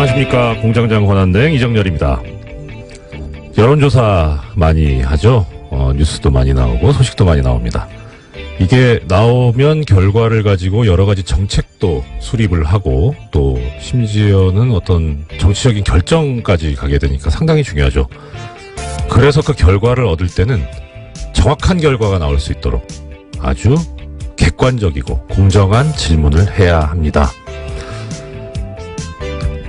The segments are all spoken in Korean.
안녕하십니까. 공장장 권한대행 이정열입니다. 여론조사 많이 하죠. 뉴스도 많이 나오고 소식도 많이 나옵니다. 이게 나오면 결과를 가지고 여러 가지 정책도 수립을 하고 또 심지어는 어떤 정치적인 결정까지 가게 되니까 상당히 중요하죠. 그래서 그 결과를 얻을 때는 정확한 결과가 나올 수 있도록 아주 객관적이고 공정한 질문을 해야 합니다.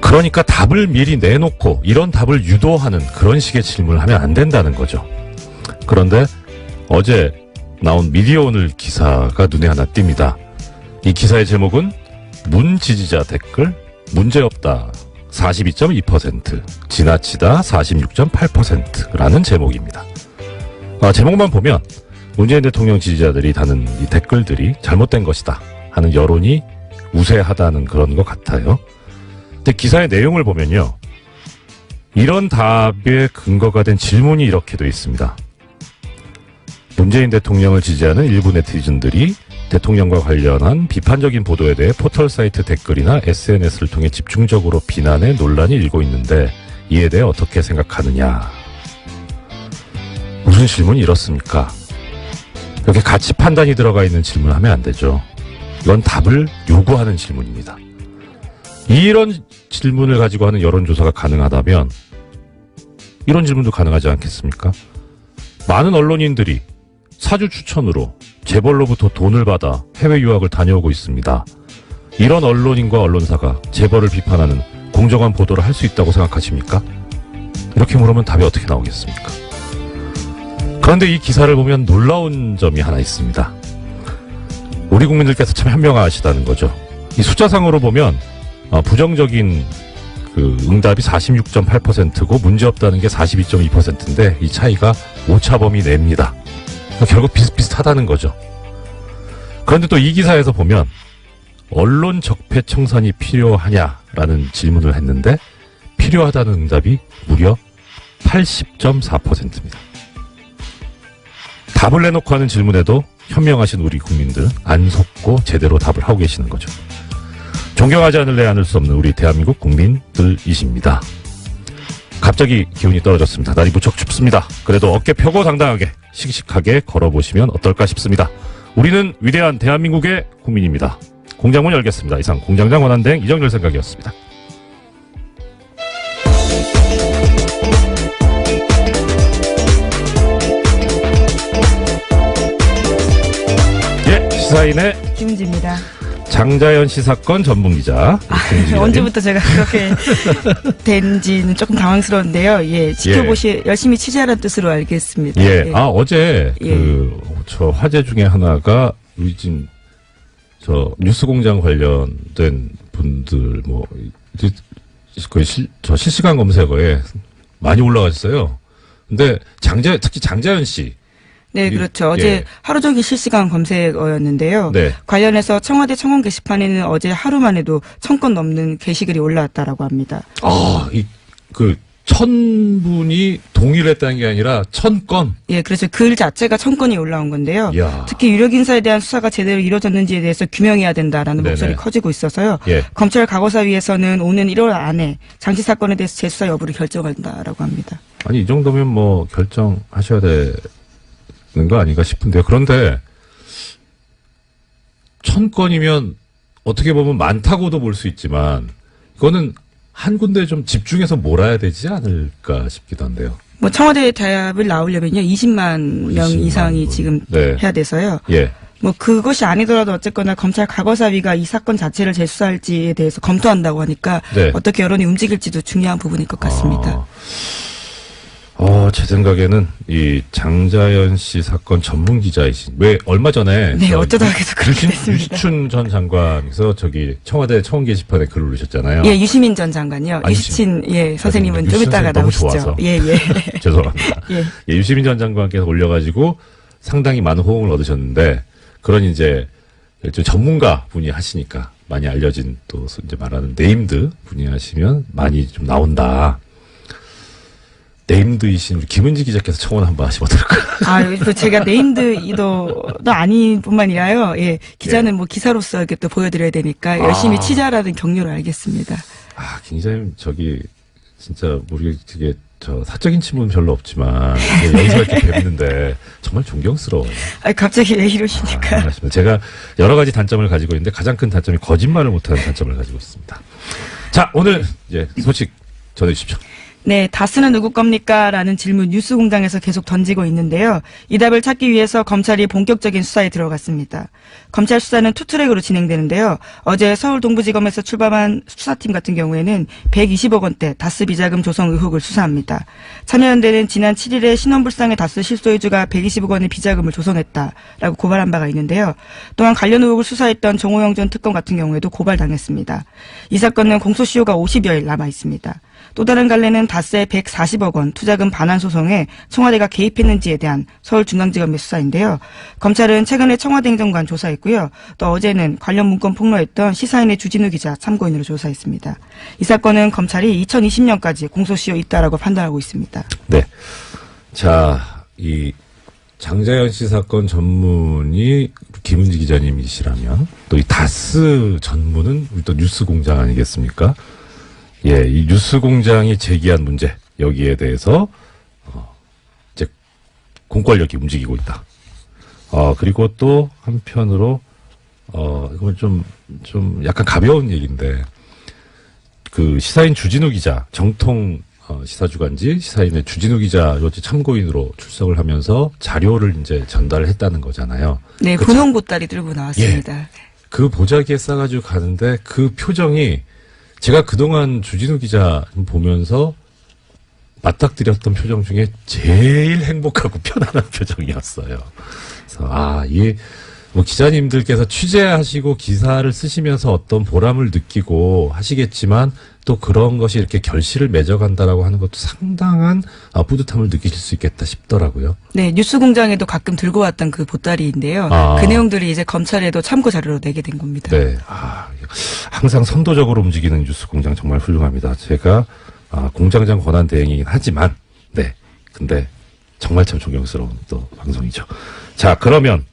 그러니까 답을 미리 내놓고 이런 답을 유도하는 그런 식의 질문을 하면 안 된다는 거죠. 그런데 어제 나온 미디어오늘 기사가 눈에 하나 띕니다. 이 기사의 제목은 문 지지자 댓글 문제없다 42.2%, 지나치다 46.8%라는 제목입니다. 제목만 보면 문재인 대통령 지지자들이 다는 이 댓글들이 잘못된 것이다 하는 여론이 우세하다는 그런 것 같아요. 근데 기사의 내용을 보면요. 이런 답의 근거가 된 질문이 이렇게 돼 있습니다. 문재인 대통령을 지지하는 일부 네티즌들이 대통령과 관련한 비판적인 보도에 대해 포털사이트 댓글이나 SNS를 통해 집중적으로 비난해 논란이 일고 있는데 이에 대해 어떻게 생각하느냐. 무슨 질문이 이렇습니까? 이렇게 가치 판단이 들어가 있는 질문을 하면 안 되죠. 이건 답을 요구하는 질문입니다. 이런 질문을 가지고 하는 여론조사가 가능하다면 이런 질문도 가능하지 않겠습니까? 많은 언론인들이 사주 추천으로 재벌로부터 돈을 받아 해외 유학을 다녀오고 있습니다. 이런 언론인과 언론사가 재벌을 비판하는 공정한 보도를 할 수 있다고 생각하십니까? 이렇게 물으면 답이 어떻게 나오겠습니까? 그런데 이 기사를 보면 놀라운 점이 하나 있습니다. 우리 국민들께서 참 현명하시다는 거죠. 이 숫자상으로 보면 부정적인 그 응답이 46.8%고 문제없다는 게 42.2%인데 이 차이가 오차범위 내입니다. 결국 비슷비슷하다는 거죠. 그런데 또 이 기사에서 보면 언론 적폐 청산이 필요하냐라는 질문을 했는데 필요하다는 응답이 무려 80.4%입니다. 답을 내놓고 하는 질문에도 현명하신 우리 국민들 안 속고 제대로 답을 하고 계시는 거죠. 존경하지 않을래 않을 수 없는 우리 대한민국 국민들이십니다. 갑자기 기온이 떨어졌습니다. 날이 무척 춥습니다. 그래도 어깨 펴고 당당하게 씩씩하게 걸어보시면 어떨까 싶습니다. 우리는 위대한 대한민국의 국민입니다. 공장문 열겠습니다. 이상 공장장 권한대행 이정열 생각이었습니다. 시사인의 김은지입니다. 장자연 씨 사건 전문기자. 언제부터 제가 그렇게 된지는 조금 당황스러운데요. 예, 열심히 취재하라는 뜻으로 알겠습니다. 예, 예. 어제 저 화제 중에 하나가 우진 저 뉴스공장 관련된 분들 거의 저 실시간 검색어에 많이 올라가셨어요. 근데 특히 장자연 씨. 네, 그렇죠. 어제 하루 종일 실시간 검색어였는데요. 네. 관련해서 청와대 청원 게시판에는 어제 하루만 해도 1000건 넘는 게시글이 올라왔다라고 합니다. 1000분이 동의를 했다는 게 아니라 1000건? 예, 그래서 글 자체가 1000건이 올라온 건데요. 이야. 특히 유력 인사에 대한 수사가 제대로 이루어졌는지에 대해서 규명해야 된다라는 네네. 목소리 커지고 있어서요. 예. 검찰 과거사위에서는 오는 1월 안에 장치 사건에 대해서 재수사 여부를 결정한다라고 합니다. 아니, 이 정도면 뭐 결정하셔야 되는 거 아닌가 싶은데요. 그런데 1000건이면 어떻게 보면 많다고도 볼 수 있지만 이거는 한 군데에 좀 집중해서 몰아야 되지 않을까 싶기도 한데요. 뭐 청와대 답을 나오려면요 20만 명 이상이 분. 지금 해야 돼서요. 예. 뭐 그것이 아니더라도 어쨌거나 검찰 과거사위가 이 사건 자체를 재수사할지에 대해서 검토한다고 하니까 어떻게 여론이 움직일지도 중요한 부분일 것 같습니다. 제 생각에는 이 장자연 씨 사건 전문 기자이신 왜 얼마 전에 어쩌다가 계속 그렇게 됐습니다. 유시춘 전 장관께서 저기 청와대 청원 게시판에 글을 올리셨잖아요. 예, 유시민 전 장관요. 유시친 선생님은 좀 이따가 나오시죠. 예. 죄송합니다. 예, 유시민 전 장관께서 올려가지고 상당히 많은 호응을 얻으셨는데 그런 이제 전문가 분이 하시니까 많이 알려진 또 이제 말하는 네임드 분이 하시면 많이 좀 나온다. 네임드이신 우리 김은지 기자께서 청원 한번 하시면 어떨까요? 제가 네임드도 아닌 뿐만이라요. 예, 기자는 뭐 기사로서 이렇게 또 보여드려야 되니까 열심히 취재하라는 격려를 알겠습니다. 김 기자님, 진짜, 우리 되게, 사적인 친분은 별로 없지만, 여기서 이렇게 뵙는데, 정말 존경스러워요. 갑자기 왜 이러시니까. 제가 여러 가지 단점을 가지고 있는데, 가장 큰 단점이 거짓말을 못하는 단점을 가지고 있습니다. 자, 오늘, 소식 전해주십시오. 네, 다스는 누구 겁니까? 라는 질문 뉴스공장에서 계속 던지고 있는데요. 이 답을 찾기 위해서 검찰이 본격적인 수사에 들어갔습니다. 검찰 수사는 투트랙으로 진행되는데요. 어제 서울 동부지검에서 출범한 수사팀 같은 경우에는 120억 원대 다스 비자금 조성 의혹을 수사합니다. 참여연대는 지난 7일에 신원불상의 다스 실소유주가 120억 원의 비자금을 조성했다라고 고발한 바가 있는데요. 또한 관련 의혹을 수사했던 정호영 전 특검 같은 경우에도 고발당했습니다. 이 사건은 공소시효가 50여일 남아 있습니다. 또 다른 갈래는 다스의 140억 원 투자금 반환 소송에 청와대가 개입했는지에 대한 서울중앙지검의 수사인데요. 검찰은 최근에 청와대 행정관 조사했고요. 또 어제는 관련 문건 폭로했던 시사인의 주진우 기자 참고인으로 조사했습니다. 이 사건은 검찰이 2020년까지 공소시효 있다라고 판단하고 있습니다. 네. 자, 이 장자연 씨 사건 전문이 김은지 기자님이시라면 또 이 다스 전문은 우리 또 뉴스공장 아니겠습니까? 이 뉴스공장이 제기한 문제, 여기에 대해서, 이제, 공권력이 움직이고 있다. 그리고 또, 한편으로, 이건 좀 약간 가벼운 얘기인데, 시사인 주진우 기자, 정통, 시사주간지, 시사인의 주진우 기자, 어제 참고인으로 출석을 하면서 자료를 이제 전달했다는 거잖아요. 네, 분홍 보따리 들고 나왔습니다. 그 보자기에 싸가지고 가는데 그 표정이, 제가 그동안 주진우 기자 보면서 맞닥뜨렸던 표정 중에 제일 행복하고 편안한 표정이었어요. 그래서, 기자님들께서 취재하시고 기사를 쓰시면서 어떤 보람을 느끼고 하시겠지만 또 그런 것이 이렇게 결실을 맺어간다라고 하는 것도 상당한 뿌듯함을 느끼실 수 있겠다 싶더라고요. 네, 뉴스공장에도 가끔 들고 왔던 그 보따리인데요. 그 내용들이 이제 검찰에도 참고 자료로 내게 된 겁니다. 네, 항상 선도적으로 움직이는 뉴스공장 정말 훌륭합니다. 제가 공장장 권한 대행이긴 하지만, 네, 근데 정말 참 존경스러운 또 방송이죠. 자, 그러면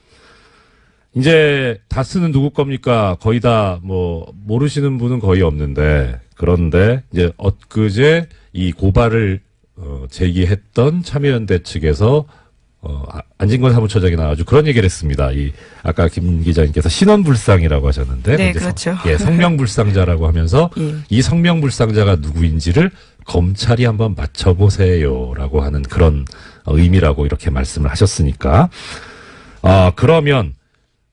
이제 다스는 누구 겁니까? 거의 다 모르시는 분은 거의 없는데, 그런데 이제 엊그제 이 고발을 제기했던 참여연대 측에서 안진건 사무처장이 나와가지고 그런 얘기를 했습니다. 아까 김 기자님께서 신원불상이라고 하셨는데, 네, 그렇죠. 성명불상자라고 하면서 이 성명불상자가 누구인지를 검찰이 한번 맞춰보세요라고 하는 그런 의미라고 이렇게 말씀을 하셨으니까, 그러면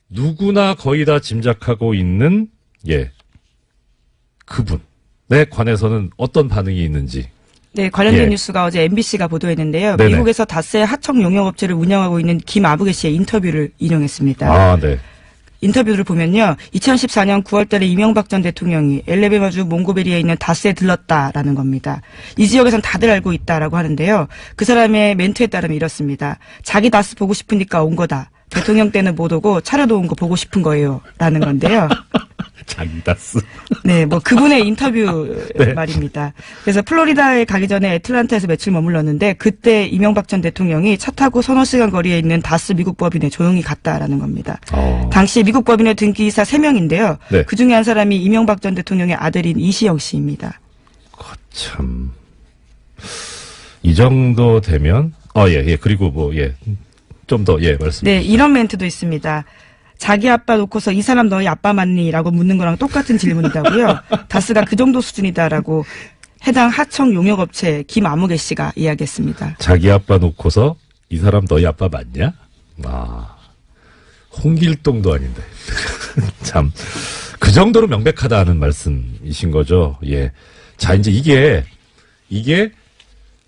누구나 거의 다 짐작하고 있는 그분에 관해서는 어떤 반응이 있는지. 네, 관련된 뉴스가 어제 MBC가 보도했는데요. 네네. 미국에서 다스의 하청 용역업체를 운영하고 있는 김아부개 씨의 인터뷰를 인용했습니다. 네. 인터뷰를 보면요. 2014년 9월 달에 이명박 전 대통령이 엘레베마주 몽고베리에 있는 다스에 들렀다라는 겁니다. 이 지역에선 다들 알고 있다라고 하는데요. 그 사람의 멘트에 따르면 이렇습니다. 자기 다스 보고 싶으니까 온 거다. 대통령 때는 못 오고 차려도 온 거 보고 싶은 거예요. 라는 건데요. 자기 다스. 네, 그분의 인터뷰 말입니다. 그래서 플로리다에 가기 전에 애틀란타에서 며칠 머물렀는데 그때 이명박 전 대통령이 차 타고 서너 시간 거리에 있는 다스 미국 법인에 조용히 갔다라는 겁니다. 당시 미국 법인의 등기이사 3명인데요. 네. 그중에 한 사람이 이명박 전 대통령의 아들인 이시영 씨입니다. 참. 이 정도 되면, 그리고 좀 더, 말씀. 네, 이런 멘트도 있습니다. 자기 아빠 놓고서 이 사람 너희 아빠 맞니? 라고 묻는 거랑 똑같은 질문이다고요. 다스가 그 정도 수준이다라고 해당 하청 용역업체 김아무개 씨가 이야기했습니다. 자기 아빠 놓고서 이 사람 너희 아빠 맞냐? 홍길동도 아닌데. 참. 그 정도로 명백하다는 말씀이신 거죠. 자, 이제 이게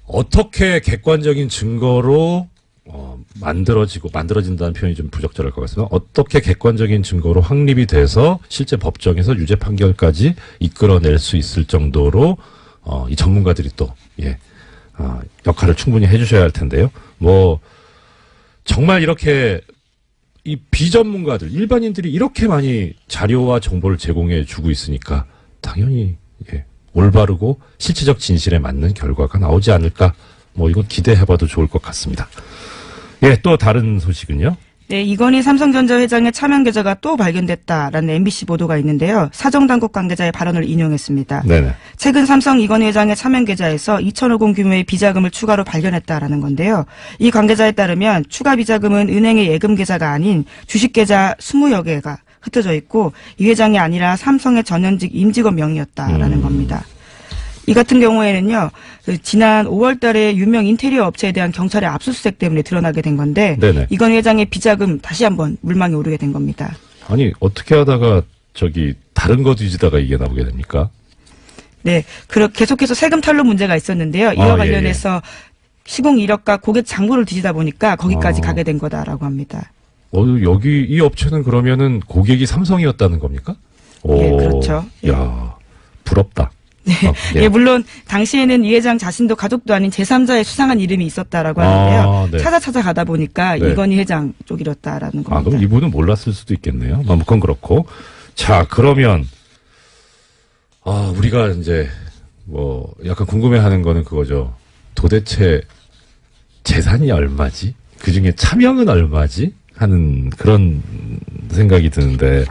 어떻게 객관적인 증거로 만들어진다는 표현이 좀 부적절할 것 같습니다. 어떻게 객관적인 증거로 확립이 돼서 실제 법정에서 유죄 판결까지 이끌어낼 수 있을 정도로 이 전문가들이 또 역할을 충분히 해주셔야 할 텐데요. 정말 이렇게 이 비전문가들, 일반인들이 이렇게 많이 자료와 정보를 제공해 주고 있으니까 당연히 올바르고 실체적 진실에 맞는 결과가 나오지 않을까. 이건 기대해봐도 좋을 것 같습니다. 또 다른 소식은요? 네, 이건희 삼성전자 회장의 차명 계좌가 또 발견됐다라는 MBC 보도가 있는데요. 사정당국 관계자의 발언을 인용했습니다. 네네. 최근 삼성 이건희 회장의 차명 계좌에서 2천억 원 규모의 비자금을 추가로 발견했다라는 건데요. 이 관계자에 따르면 추가 비자금은 은행의 예금 계좌가 아닌 주식 계좌 20여 개가 흩어져 있고 이 회장이 아니라 삼성의 전현직 임직원 명의였다라는 겁니다. 이 같은 경우에는요, 지난 5월 달에 유명 인테리어 업체에 대한 경찰의 압수수색 때문에 드러나게 된 건데, 네네. 이건희 회장의 비자금 다시 한번 물망에 오르게 된 겁니다. 아니, 어떻게 하다가 다른 거 뒤지다가 이게 나오게 됩니까? 네, 계속해서 세금 탈루 문제가 있었는데요. 이와 아, 관련해서 시공 이력과 고객 장부를 뒤지다 보니까 거기까지 가게 된 거다라고 합니다. 여기 이 업체는 그러면은 고객이 삼성이었다는 겁니까? 네, 그렇죠. 야, 부럽다. 네. 예, 물론 당시에는 이 회장 자신도 가족도 아닌 제3자의 수상한 이름이 있었다라고 하는데요. 네. 찾아가다 보니까 네. 이건희 회장 쪽이었다라는 겁니다. 그럼 이분은 몰랐을 수도 있겠네요. 그건 그렇고. 자, 그러면 우리가 이제 약간 궁금해하는 거는 그거죠. 도대체 재산이 얼마지? 그중에 차명은 얼마지? 하는 그런 생각이 드는데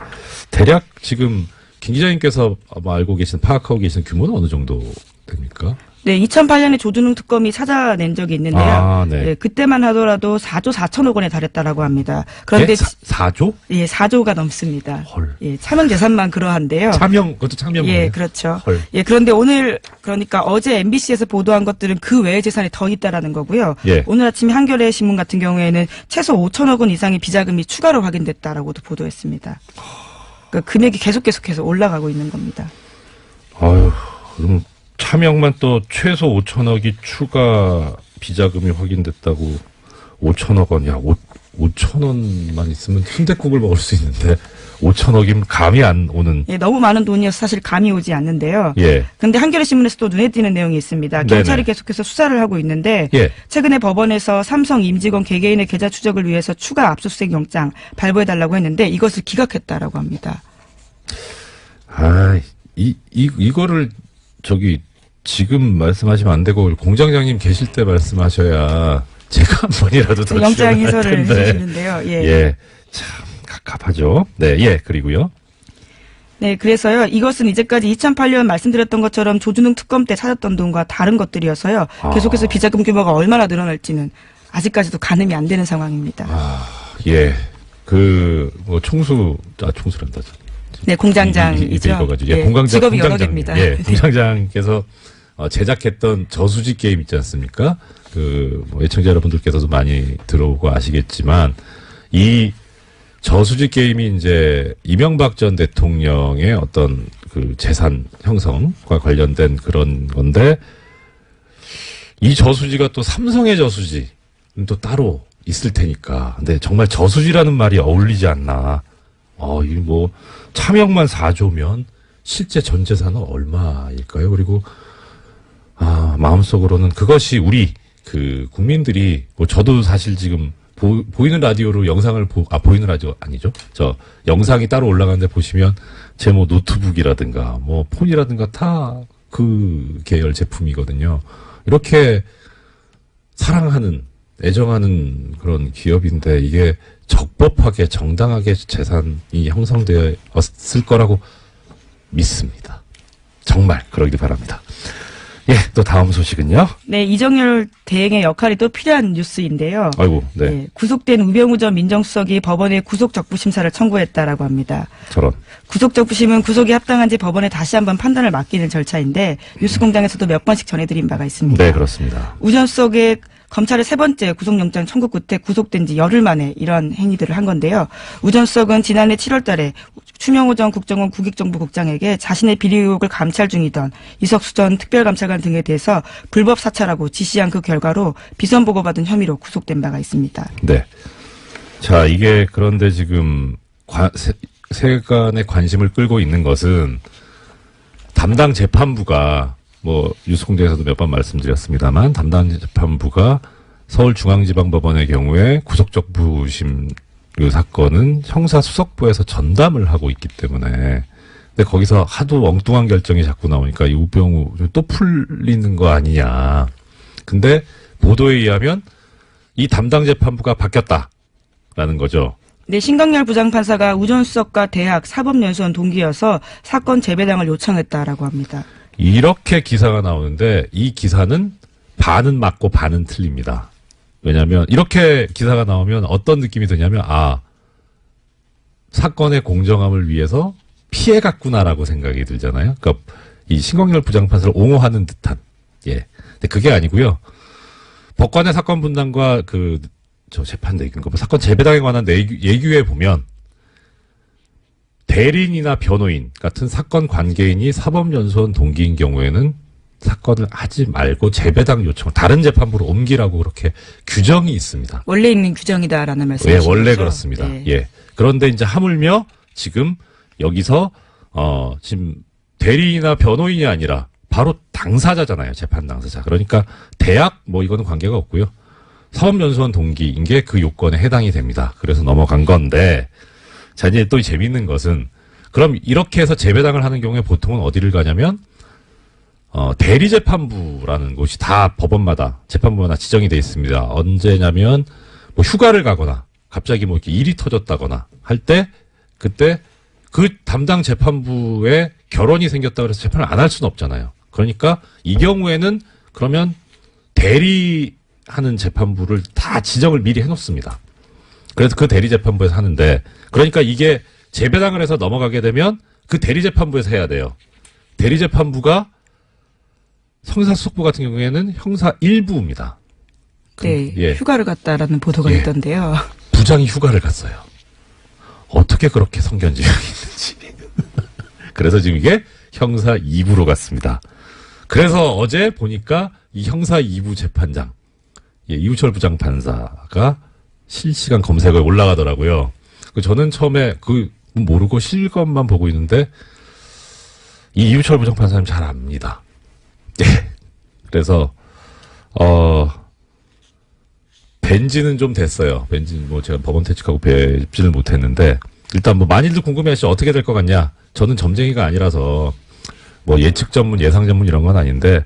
대략 지금 김 기자님께서 아마 파악하고 계신 규모는 어느 정도 됩니까? 네, 2008년에 조준웅 특검이 찾아낸 적이 있는데요. 네. 네, 그때만 하더라도 4조 4천억 원에 달했다라고 합니다. 그런데 4조? 예, 4조가 넘습니다. 헐. 예, 차명 재산만 그러한데요. 그것도 차명. 예, 그렇죠. 헐. 예, 그런데 그러니까 어제 MBC에서 보도한 것들은 그 외의 재산이 더 있다라는 거고요. 예. 오늘 아침 한겨레 신문 같은 경우에는 최소 5천억 원 이상의 비자금이 추가로 확인됐다라고도 보도했습니다. 그러니까 금액이 계속해서 올라가고 있는 겁니다. 그럼 차명만 또 최소 5천억이 추가 비자금이 확인됐다고 5천억 원, 5천 원만 있으면 순댓국을 먹을 수 있는데 5천억이면 감이 안 오는. 예, 너무 많은 돈이어서 사실 감이 오지 않는데요. 예. 근데 한겨레 신문에서 또 눈에 띄는 내용이 있습니다. 경찰이 네네. 계속해서 수사를 하고 있는데 예. 최근에 최근에 법원에서 삼성 임직원 개개인의 계좌 추적을 위해서 추가 압수수색 영장 발부해달라고 했는데 이것을 기각했다라고 합니다. 이거를 지금 말씀하시면 안 되고 공장장님 계실 때 말씀하셔야 제가 한 번이라도 더 영장 출연할 해설을 텐데. 해주시는데요. 예. 예. 참 갑갑하죠. 네, 예. 그리고요. 네, 그래서요. 이것은 이제까지 2008년 말씀드렸던 것처럼 조준웅 특검 때 찾았던 돈과 다른 것들이어서요. 계속해서 비자금 규모가 얼마나 늘어날지는 아직까지도 가늠이 안 되는 상황입니다. 예. 총수란다. 네, 공장장이죠. 예, 공장장. 직업이 여러 개입니다. 예, 공장장께서 제작했던 저수지 게임 있지 않습니까? 애청자 여러분들께서도 많이 들어오고 아시겠지만, 이 저수지 게임이 이제 이명박 전 대통령의 어떤 재산 형성과 관련된 그런 건데, 이 저수지가 또 삼성의 저수지는 또 따로 있을 테니까. 근데 정말 저수지라는 말이 어울리지 않나. 차명만 4조면 실제 전 재산은 얼마일까요? 그리고, 마음속으로는 그것이 우리, 국민들이, 저도 사실 지금 보이는 라디오로 영상을 보이는 라디오 아니죠? 영상이 따로 올라가는데 보시면 제 노트북이라든가 폰이라든가 다 그 계열 제품이거든요. 이렇게 사랑하는, 애정하는 그런 기업인데 이게 적법하게 정당하게 재산이 형성되었을 거라고 믿습니다. 정말 그러길 바랍니다. 예, 또 다음 소식은요? 네, 이정열 대행의 역할이 또 필요한 뉴스인데요. 아이고, 네. 네, 구속된 우병우 전 민정수석이 법원에 구속적부심사를 청구했다라고 합니다. 저런. 구속적부심은 구속이 합당한지 법원에 다시 한번 판단을 맡기는 절차인데 뉴스공장에서도 몇 번씩 전해드린 바가 있습니다. 네, 그렇습니다. 우 전 수석의 검찰의 세 번째 구속영장 청구 끝에 구속된 지 열흘 만에 이런 행위들을 한 건데요. 우 전 수석은 지난해 7월 달에 추명호 전 국정원 국익정보국장에게 자신의 비리 의혹을 감찰 중이던 이석수 전 특별감찰관 등에 대해서 불법 사찰하고 지시한 그 결과로 비선 보고받은 혐의로 구속된 바가 있습니다. 네. 자, 이게 그런데 지금 세간의 관심을 끌고 있는 것은 담당 재판부가 뉴스공장에서도 몇 번 말씀드렸습니다만 담당 재판부가 서울중앙지방법원의 경우에 구속적부심 사건은 형사수석부에서 전담을 하고 있기 때문에 근데 거기서 하도 엉뚱한 결정이 자꾸 나오니까 이 우병우 또 풀리는 거 아니냐. 근데 보도에 의하면 이 담당 재판부가 바뀌었다. 라는 거죠. 네, 신강렬 부장판사가 우전수석과 대학 사법연수원 동기여서 사건 재배당을 요청했다라고 합니다. 이렇게 기사가 나오는데 이 기사는 반은 맞고 반은 틀립니다. 왜냐하면 이렇게 기사가 나오면 어떤 느낌이 드냐면 사건의 공정함을 위해서 피해갔구나라고 생각이 들잖아요. 그러니까 이 신광렬 부장판사를 옹호하는 듯한 근데 그게 아니고요. 법관의 사건 분담과 재판대 사건 재배당에 관한 예규에 보면 대리인이나 변호인 같은 사건 관계인이 사법연수원 동기인 경우에는 사건을 하지 말고 재배당 요청, 다른 재판부로 옮기라고 그렇게 규정이 있습니다. 원래 있는 규정이다라는 말씀이시죠? 원래 거죠? 그렇습니다. 네. 그런데 이제 하물며 지금 여기서 지금 대리인이나 변호인이 아니라 바로 당사자잖아요. 재판 당사자. 그러니까 대학 이거는 관계가 없고요. 사법연수원 동기인 게 그 요건에 해당이 됩니다. 그래서 넘어간 건데, 자, 이제 또 재밌는 것은, 그럼 이렇게 해서 재배당을 하는 경우에 보통은 어디를 가냐면, 대리재판부라는 곳이 다 법원마다, 재판부마다 지정이 돼 있습니다. 언제냐면, 휴가를 가거나, 갑자기 이렇게 일이 터졌다거나 할 때, 그때 그 담당 재판부에 결혼이 생겼다 그래서 재판을 안 할 수는 없잖아요. 그러니까 이 경우에는 그러면 대리하는 재판부를 다 지정을 미리 해놓습니다. 그래서 그 대리재판부에서 하는데, 그러니까 이게 재배당을 해서 넘어가게 되면 그 대리재판부에서 해야 돼요. 대리재판부가 형사수석부 같은 경우에는 형사 1부입니다. 네, 휴가를 갔다라는 보도가 있던데요. 부장이 휴가를 갔어요. 어떻게 그렇게 성견지명이 있는지. 그래서 지금 이게 형사 2부로 갔습니다. 그래서 어제 보니까 이 형사 2부 재판장, 이우철 부장판사가 실시간 검색어에 올라가더라고요. 저는 처음에 모르고 실검만 보고 있는데, 이 이우철 부장판사님 잘 압니다. 그래서, 뵌지는 좀 됐어요. 뵌지는 제가 법원 퇴직하고 뵙지는 못했는데, 일단 많이들 궁금해 하시죠. 어떻게 될 것 같냐? 저는 점쟁이가 아니라서, 예측 전문, 예상 전문 이런 건 아닌데,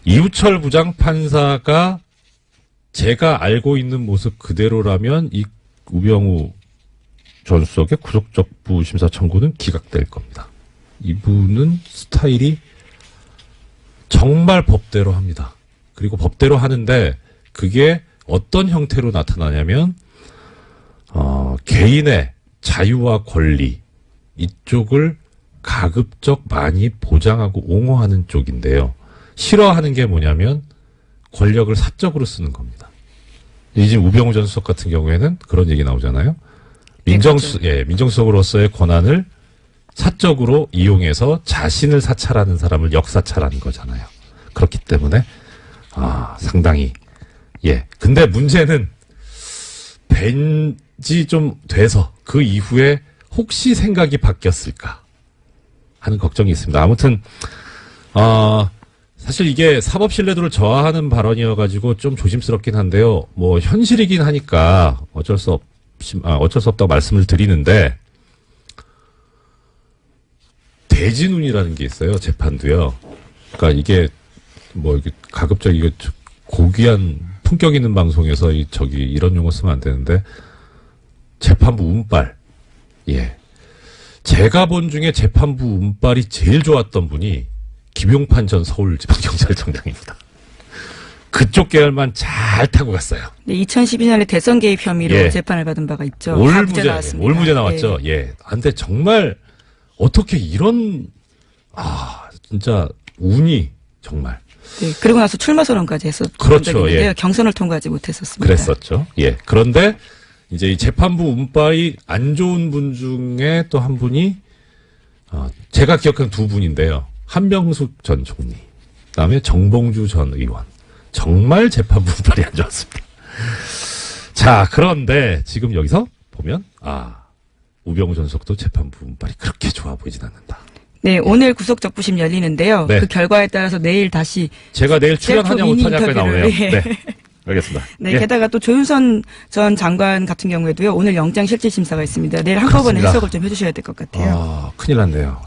이우철 부장판사가 제가 알고 있는 모습 그대로라면 이 우병우 전 수석의 구속적부 심사 청구는 기각될 겁니다. 이분은 스타일이 정말 법대로 합니다. 그리고 법대로 하는데 그게 어떤 형태로 나타나냐면 개인의 자유와 권리 이쪽을 가급적 많이 보장하고 옹호하는 쪽인데요. 싫어하는 게 뭐냐면 권력을 사적으로 쓰는 겁니다. 지금 우병우 전 수석 같은 경우에는 그런 얘기 나오잖아요. 민정수석으로서의 권한을 사적으로 이용해서 자신을 사찰하는 사람을 역사찰하는 거잖아요. 그렇기 때문에 상당히 근데 문제는 뵌지 좀 돼서 그 이후에 혹시 생각이 바뀌었을까 하는 걱정이 있습니다. 아무튼 사실 이게 사법 신뢰도를 저하하는 발언이어가지고 좀 조심스럽긴 한데요. 현실이긴 하니까 어쩔 수 없다고 말씀을 드리는데, 대진운이라는 게 있어요. 재판도요. 그러니까 이게 이게 가급적 이거 고귀한 품격 있는 방송에서 이런 용어 쓰면 안 되는데, 재판부 운빨. 제가 본 중에 재판부 운빨이 제일 좋았던 분이 김용판 전 서울지방경찰청장입니다. 그쪽 계열만 잘 타고 갔어요. 네, 2012년에 대선 개입 혐의로 재판을 받은 바가 있죠. 올무죄 나왔죠. 근데 정말 어떻게 이런 진짜 운이 정말. 네, 그리고 나서 출마 선언까지 했었죠. 그렇죠. 경선을 통과하지 못했었습니다. 그랬었죠. 그런데 이제 이 재판부 운빨이 안 좋은 분 중에 또 한 분이 제가 기억하는 두 분인데요. 한명숙 전 총리, 그다음에 정봉주 전 의원. 정말 재판부 운빨이 안 좋았습니다. 자, 그런데 지금 여기서 보면 우병우 전 수석도 재판부 운빨이 그렇게 좋아 보이진 않는다. 네, 오늘 구속적부심 열리는데요. 네. 그 결과에 따라서 내일 다시 제가 내일 출연하냐 못하냐까지 나오네요. 네. 알겠습니다. 네, 게다가 또 조윤선 전 장관 같은 경우에도요. 오늘 영장 실질 심사가 있습니다. 내일 한꺼번에 해석을 좀 해주셔야 될 것 같아요. 큰일 났네요.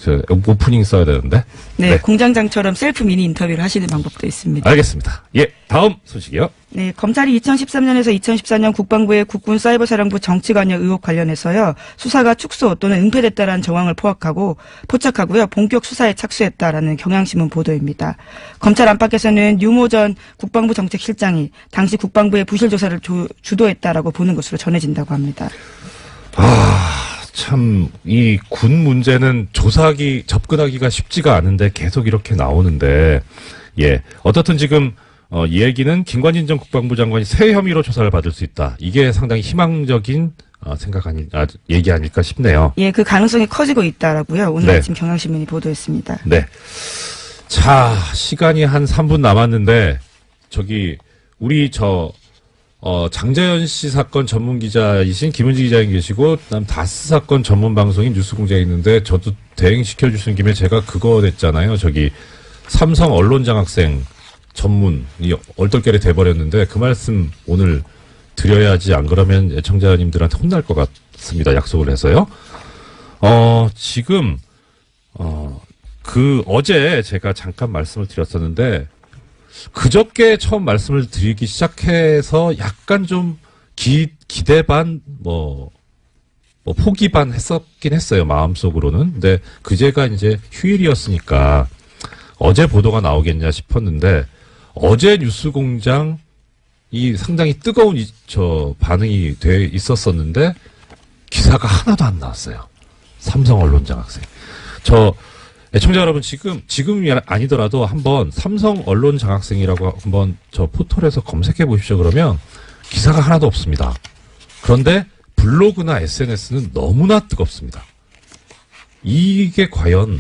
저 오프닝 써야 되는데. 네, 공장장처럼 셀프 미니 인터뷰를 하시는 방법도 있습니다. 알겠습니다. 예, 다음 소식이요. 네, 검찰이 2013년에서 2014년 국방부의 국군 사이버사령부 정치관여 의혹 관련해서요, 수사가 축소 또는 은폐됐다라는 정황을 포착하고요, 본격 수사에 착수했다라는 경향신문 보도입니다. 검찰 안팎에서는 유모 전 국방부 정책실장이 당시 국방부의 부실 조사를 주도했다라고 보는 것으로 전해진다고 합니다. 참, 이 군 문제는 접근하기가 쉽지가 않은데 계속 이렇게 나오는데, 예. 어떻든 지금, 이 얘기는 김관진 전 국방부 장관이 새 혐의로 조사를 받을 수 있다. 이게 상당히 희망적인, 얘기 아닐까 싶네요. 예, 그 가능성이 커지고 있다라고요. 오늘 네. 아침 경향신문이 보도했습니다. 네. 자, 시간이 한 3분 남았는데, 우리 장자연 씨 사건 전문 기자이신 김은지 기자님 계시고, 그다음 다스 사건 전문 방송인 뉴스공장에 있는데, 저도 대행시켜 주신 김에 제가 그거 냈잖아요. 삼성 언론장학생 전문이 얼떨결에 돼버렸는데, 그 말씀 오늘 드려야지, 안 그러면 애청자님들한테 혼날 것 같습니다. 약속을 해서요. 지금, 어제 제가 잠깐 말씀을 드렸었는데, 그저께 처음 말씀을 드리기 시작해서 약간 좀 기대 반, 포기 반 했었긴 했어요. 마음속으로는. 근데 그제가 이제 휴일이었으니까 어제 보도가 나오겠냐 싶었는데 어제 뉴스공장이 상당히 뜨거운 반응이 돼 있었었는데 기사가 하나도 안 나왔어요. 삼성 언론장학생. 애청자 여러분, 지금이 아니더라도 한번 삼성 언론 장학생이라고 한번 포털에서 검색해 보십시오. 그러면 기사가 하나도 없습니다. 그런데 블로그나 SNS는 너무나 뜨겁습니다. 이게 과연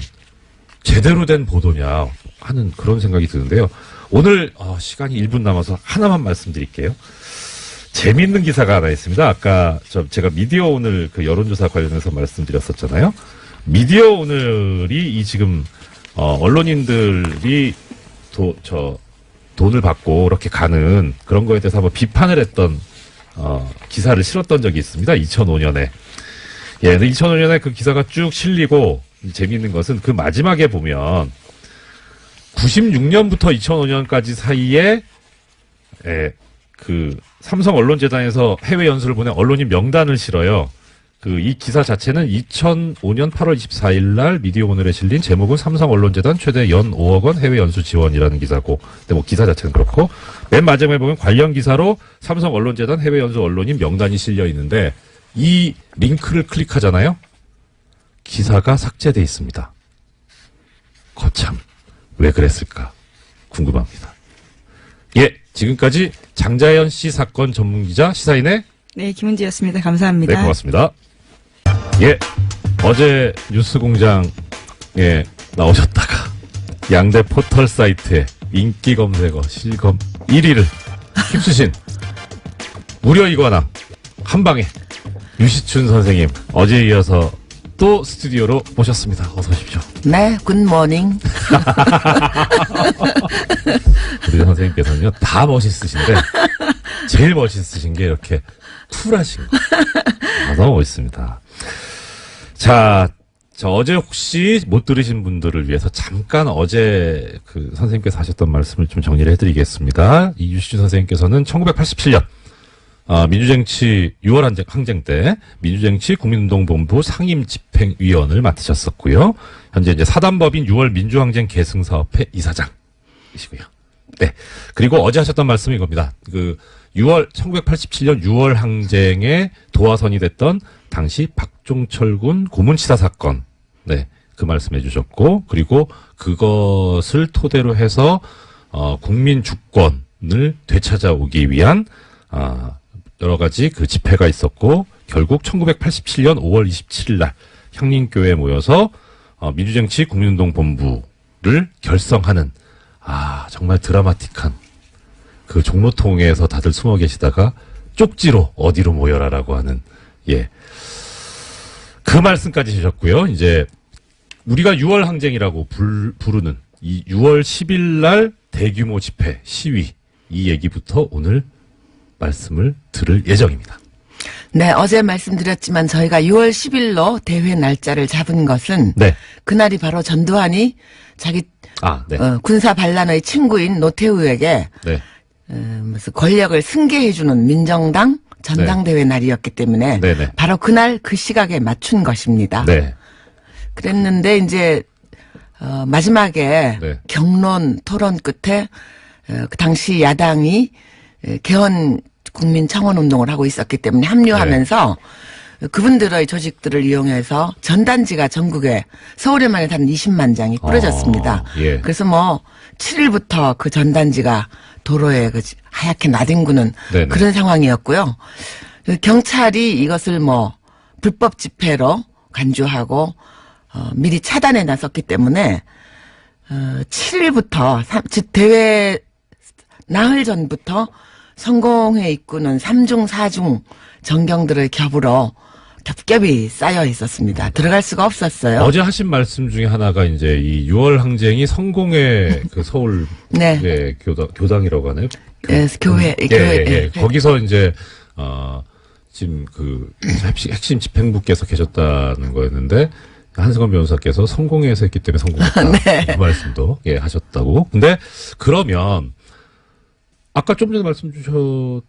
제대로 된 보도냐 하는 그런 생각이 드는데요. 오늘, 시간이 1분 남아서 하나만 말씀드릴게요. 재미있는 기사가 하나 있습니다. 아까 제가 미디어 오늘 그 여론조사 관련해서 말씀드렸었잖아요. 미디어 오늘이 지금 언론인들이 돈을 받고 이렇게 가는 그런 거에 대해서 한번 비판을 했던 기사를 실었던 적이 있습니다. 2005년에. 예, 2005년에 그 기사가 쭉 실리고 재미있는 것은 그 마지막에 보면 96년부터 2005년까지 사이에 그 삼성 언론재단에서 해외 연수를 보낸 언론인 명단을 실어요. 이 기사 자체는 2005년 8월 24일 날 미디어 오늘에 실린 제목은 삼성 언론재단 최대 연 5억 원 해외 연수 지원이라는 기사고, 근데 기사 자체는 그렇고, 맨 마지막에 보면 관련 기사로 삼성 언론재단 해외 연수 언론인 명단이 실려 있는데, 이 링크를 클릭하잖아요? 기사가 삭제돼 있습니다. 거참, 왜 그랬을까? 궁금합니다. 예, 지금까지 장자연 씨 사건 전문기자 시사인의 네, 김은지였습니다. 감사합니다. 네, 고맙습니다. 예, 어제 뉴스공장에 나오셨다가 양대 포털 사이트에 인기 검색어 실검 1위를 휩쓰신 무려 이관왕 한방에 유시춘 선생님, 어제에 이어서 또 스튜디오로 모셨습니다. 어서 오십시오. 네, 굿모닝. 우리 선생님께서는요, 다 멋있으신데 제일 멋있으신 게 이렇게 쿨하신 거. 너무 멋있습니다. 자, 어제 혹시 못 들으신 분들을 위해서 잠깐 어제 그 선생님께서 하셨던 말씀을 좀 정리를 해드리겠습니다. 이 유시춘 선생님께서는 1987년 민주쟁취 6월 항쟁 때 민주쟁취 국민운동본부 상임집행위원을 맡으셨었고요. 현재 이제 사단법인 6월 민주항쟁 계승사업회 이사장이시고요. 네. 그리고 어제 하셨던 말씀이 이겁니다. 1987년 6월 항쟁에 도화선이 됐던 당시 박종철 군 고문치사 사건. 네. 그 말씀해 주셨고, 그리고 그것을 토대로 해서, 국민 주권을 되찾아오기 위한, 여러 가지 그 집회가 있었고, 결국 1987년 5월 27일 날 향림교회에 모여서, 민주쟁취 국민운동본부를 결성하는, 정말 드라마틱한 그 종로통에서 다들 숨어 계시다가 쪽지로 어디로 모여라라고 하는, 예. 그 말씀까지 주셨고요. 이제 우리가 6월 항쟁이라고 부르는 이 6월 10일 날 대규모 집회, 시위, 이 얘기부터 오늘 말씀을 들을 예정입니다. 네, 어제 말씀드렸지만 저희가 6월 10일로 대회 날짜를 잡은 것은 네. 그날이 바로 전두환이 자기 네. 군사 반란의 친구인 노태우에게 네. 무슨 권력을 승계해주는 민정당 전당대회 날이었기 때문에 네네. 바로 그날 그 시각에 맞춘 것입니다. 네. 그랬는데 이제 마지막에 네. 격론 토론 끝에 그 당시 야당이 개헌 국민 청원 운동을 하고 있었기 때문에 합류하면서 그분들의 조직들을 이용해서 전단지가 전국에 서울에만 해도 한 20만 장이 뿌려졌습니다. 예. 그래서 뭐 7일부터 그 전단지가 도로에 하얗게 나뒹구는 네네. 그런 상황이었고요. 경찰이 이것을 뭐 불법 집회로 간주하고 미리 차단해 놨었기 때문에 7일부터 대회 나흘 전부터 성공회 입구는 3중 4중 전경들의 겹겹이 쌓여 있었습니다. 들어갈 수가 없었어요. 어제 하신 말씀 중에 하나가 이제 이 6월 항쟁이 성공의 그 서울 네. 예, 교당이라고 하나요? 교회. 거기서 이제 지금 그 핵심 집행부께서 계셨다는 거였는데 한승원 변호사께서 성공회에서 했기 때문에 성공했다. 네. 그 말씀도 하셨다고. 근데 그러면 아까 좀 전에 말씀 주셨던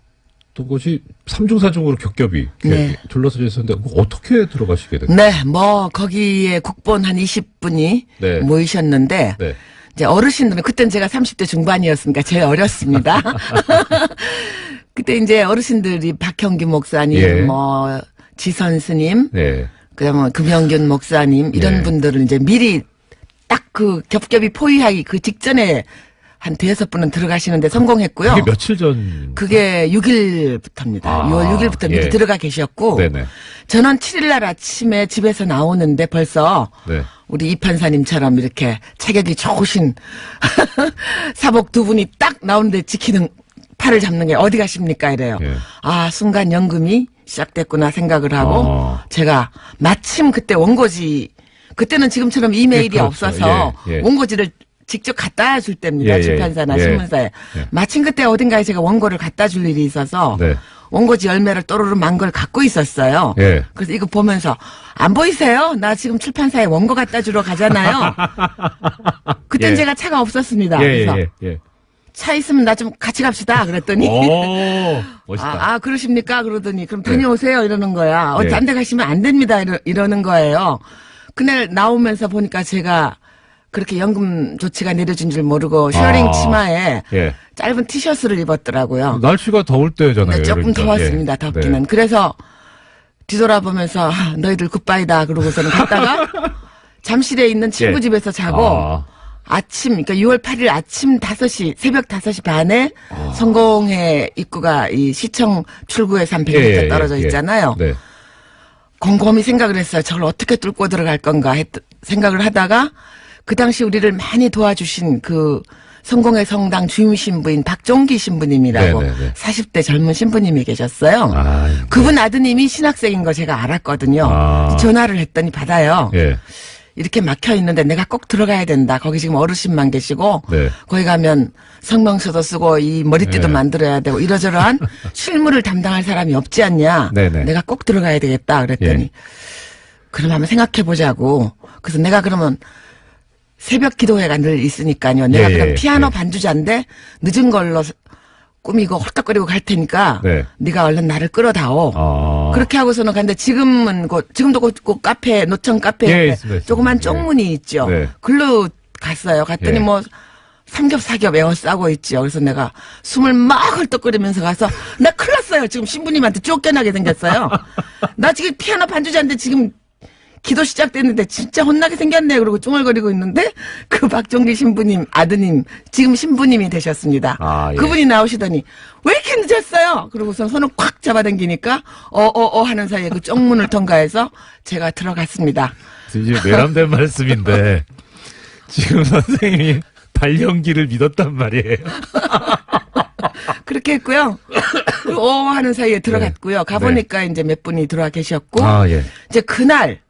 것이 3중 4중으로 겹겹이 네. 둘러서져 있었는데 어떻게 들어가시게 됐나요? 네, 뭐 거기에 국본 한 20분이 네. 모이셨는데 네. 이제 어르신들은 그때는 제가 30대 중반이었으니까 제일 어렸습니다. 그때 이제 어르신들이 박형규 목사님, 예. 뭐 지선 스님, 네. 그다음에 금영균 목사님 이런 예. 분들은 이제 미리 딱 그 겹겹이 포위하기 그 직전에 한 대여섯 분은 들어가시는데 성공했고요. 그게 며칠 전? 그게 6일부터입니다. 6월 6일부터 미리 예. 들어가 계셨고 네네. 저는 7일날 아침에 집에서 나오는데 벌써 네. 우리 이 판사님처럼 이렇게 체격이 좋으신 사복 두 분이 딱 나오는데 지키는 팔을 잡는 게 어디 가십니까 이래요. 예. 아 순간 연금이 시작됐구나 생각을 하고 제가 마침 그때 원고지 그때는 지금처럼 이메일이 그렇죠. 없어서 예. 원고지를 직접 갖다 줄 때입니다. 예. 출판사나 예. 신문사에. 예. 마침 그때 어딘가에 제가 원고를 갖다 줄 일이 있어서 네. 원고지 열매를 또르르 만 걸 갖고 있었어요. 예. 그래서 이거 보면서 안 보이세요? 나 지금 출판사에 원고 갖다 주러 가잖아요. 그땐 예. 제가 차가 없었습니다. 예, 그래서 예. 차 있으면 나 좀 같이 갑시다. 그랬더니 오, 멋있다. 그러십니까? 그러더니 그럼 다녀오세요. 이러는 거야. 예. 딴 데 가시면 안 됩니다. 이러는 거예요. 그날 나오면서 보니까 제가 그렇게 연금 조치가 내려진 줄 모르고 쉐어링 치마에 예. 짧은 티셔츠를 입었더라고요. 날씨가 더울 때잖아요. 네, 조금 여름이죠. 더웠습니다. 예. 덥기는. 네. 그래서 뒤돌아보면서 너희들 굿바이다 그러고서는 갔다가 잠실에 있는 친구 예. 집에서 자고 아침 그러니까 6월 8일 아침 5시 새벽 5시 반에 성공회 입구가 이 시청 출구에서 한 100m 떨어져 있잖아요. 네. 곰곰이 생각을 했어요. 저걸 어떻게 뚫고 들어갈 건가 생각을 하다가 그 당시 우리를 많이 도와주신 그 성공회 성당 주임 신부인 박종기 신부님이라고 네네네. 40대 젊은 신부님이 계셨어요. 아이고. 그분 아드님이 신학생인 거 제가 알았거든요. 전화를 했더니 받아요. 예. 이렇게 막혀 있는데 내가 꼭 들어가야 된다. 거기 지금 어르신만 계시고 네. 거기 가면 성명서도 쓰고 이 머리띠도 네. 만들어야 되고 이러저러한 실무를 담당할 사람이 없지 않냐. 네네. 내가 꼭 들어가야 되겠다. 그랬더니 예. 그럼 한번 생각해 보자고. 그래서 내가 그러면 새벽 기도회가 늘 있으니까요. 내가 예, 그럼 예, 피아노 예. 반주자인데 늦은 걸로 꾸미고 헐떡거리고 갈 테니까 네. 네가 얼른 나를 끌어다오. 그렇게 하고서는 갔는데 지금도 곧 카페 노천 카페 예, 옆에 있습니다. 조그만 예. 쪽문이 있죠. 네. 글로 갔어요. 갔더니 예. 뭐 삼겹사겹 에워싸고 있죠. 그래서 내가 숨을 막 헐떡거리면서 가서 나 큰일 났어요. 지금 신부님한테 쫓겨나게 생겼어요. 나 지금 피아노 반주자인데 지금 기도 시작됐는데 진짜 혼나게 생겼네. 그러고 쭝얼거리고 있는데 그 박종기 신부님 아드님 지금 신부님이 되셨습니다. 예. 그분이 나오시더니 왜 이렇게 늦었어요? 그러고서 손을 콱 잡아당기니까 하는 사이에 그 쪽문을 통과해서 제가 들어갔습니다. 이제 내람된 말씀인데 지금 선생님이 발연기를 믿었단 말이에요. 그렇게 했고요. 하는 사이에 들어갔고요. 가보니까 이제 몇 분이 들어와 계셨고 예. 이제 그날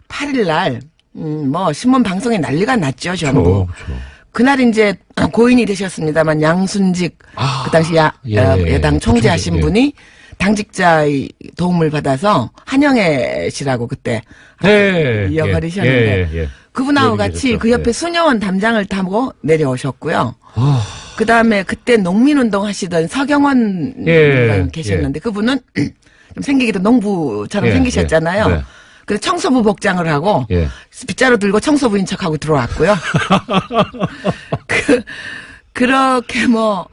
8일 날 뭐 신문 방송에 난리가 났죠. 전부. 그날 이제 고인이 되셨습니다만 양순직 그 당시 예. 여당 총재하신 예. 분이 당직자의 도움을 받아서 한영애 씨라고 그때 이어버리셨는데 예. 그분하고 예, 같이 계셨죠. 그 옆에 예. 수녀원 담장을 타고 내려오셨고요. 아, 그 다음에 그때 농민운동 하시던 서경원 예, 의원 계셨는데 그분은 좀 생기기도 농부처럼 예, 생기셨잖아요. 예, 네. 그래서 청소부 복장을 하고 예. 빗자루 들고 청소부인 척하고 들어왔고요. 그렇게 뭐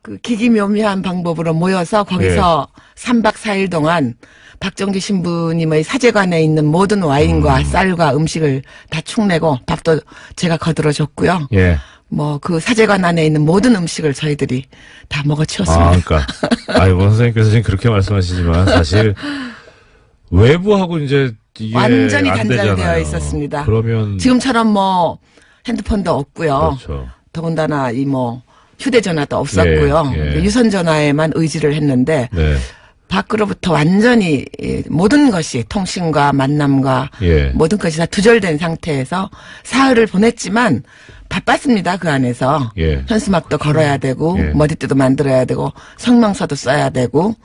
그 기기묘묘한 방법으로 모여서 거기서 3박 4일 동안 박정주 신부님의 사제관에 있는 모든 와인과 쌀과 음식을 다 축내고 밥도 제가 거들어줬고요. 예. 뭐 그 사제관 안에 있는 모든 음식을 저희들이 다 먹어치웠습니다. 아, 그러니까. 뭐 선생님께서 지금 그렇게 말씀하시지만 사실 외부하고 이제 이게 완전히 안 단절되어 되잖아요. 있었습니다. 그러면 지금처럼 뭐 핸드폰도 없고요. 그렇죠. 더군다나 이 뭐 휴대전화도 없었고요. 예, 예. 유선전화에만 의지를 했는데 네. 밖으로부터 완전히 모든 것이 통신과 만남과 예. 모든 것이 다 두절된 상태에서 사흘을 보냈지만 바빴습니다. 그 안에서. 예. 현수막도 걸어야 되고 예. 머리띠도 만들어야 되고 성명서도 써야 되고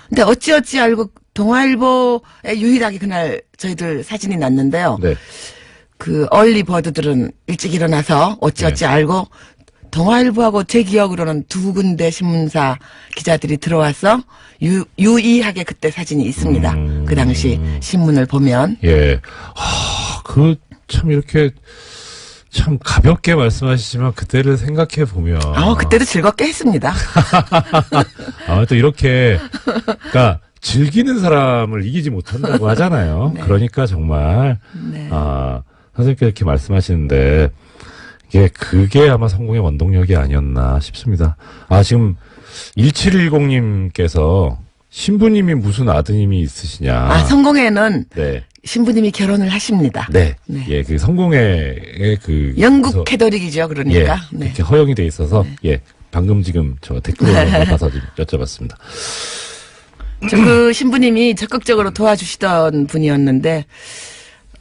근데 어찌어찌 알고 동아일보에 유일하게 그날 저희들 사진이 났는데요. 네. 그 얼리버드들은 일찍 일어나서 어찌어찌 알고 동아일보하고 제 기억으로는 두 군데 신문사 기자들이 들어와서 유의하게 그때 사진이 있습니다. 그 당시 신문을 보면. 예. 참 이렇게 참 가볍게 말씀하시지만 그때를 생각해 보면 그때도 즐겁게 했습니다. 또 이렇게 그러니까 즐기는 사람을 이기지 못한다고 하잖아요. 네. 그러니까 정말 네. 선생님께서 이렇게 말씀하시는데 그게 아마 성공의 원동력이 아니었나 싶습니다. 지금 1710님께서 신부님이 무슨 아드님이 있으시냐. 성공회는 네. 신부님이 결혼을 하십니다. 네. 네. 예, 그 성공회의 영국 그래서- 캐더릭이죠, 그러니까. 예, 네. 이렇게 허용이 돼 있어서 예, 방금 지금 저 댓글로 봐서 좀 여쭤봤습니다. 그 신부님이 적극적으로 도와주시던 분이었는데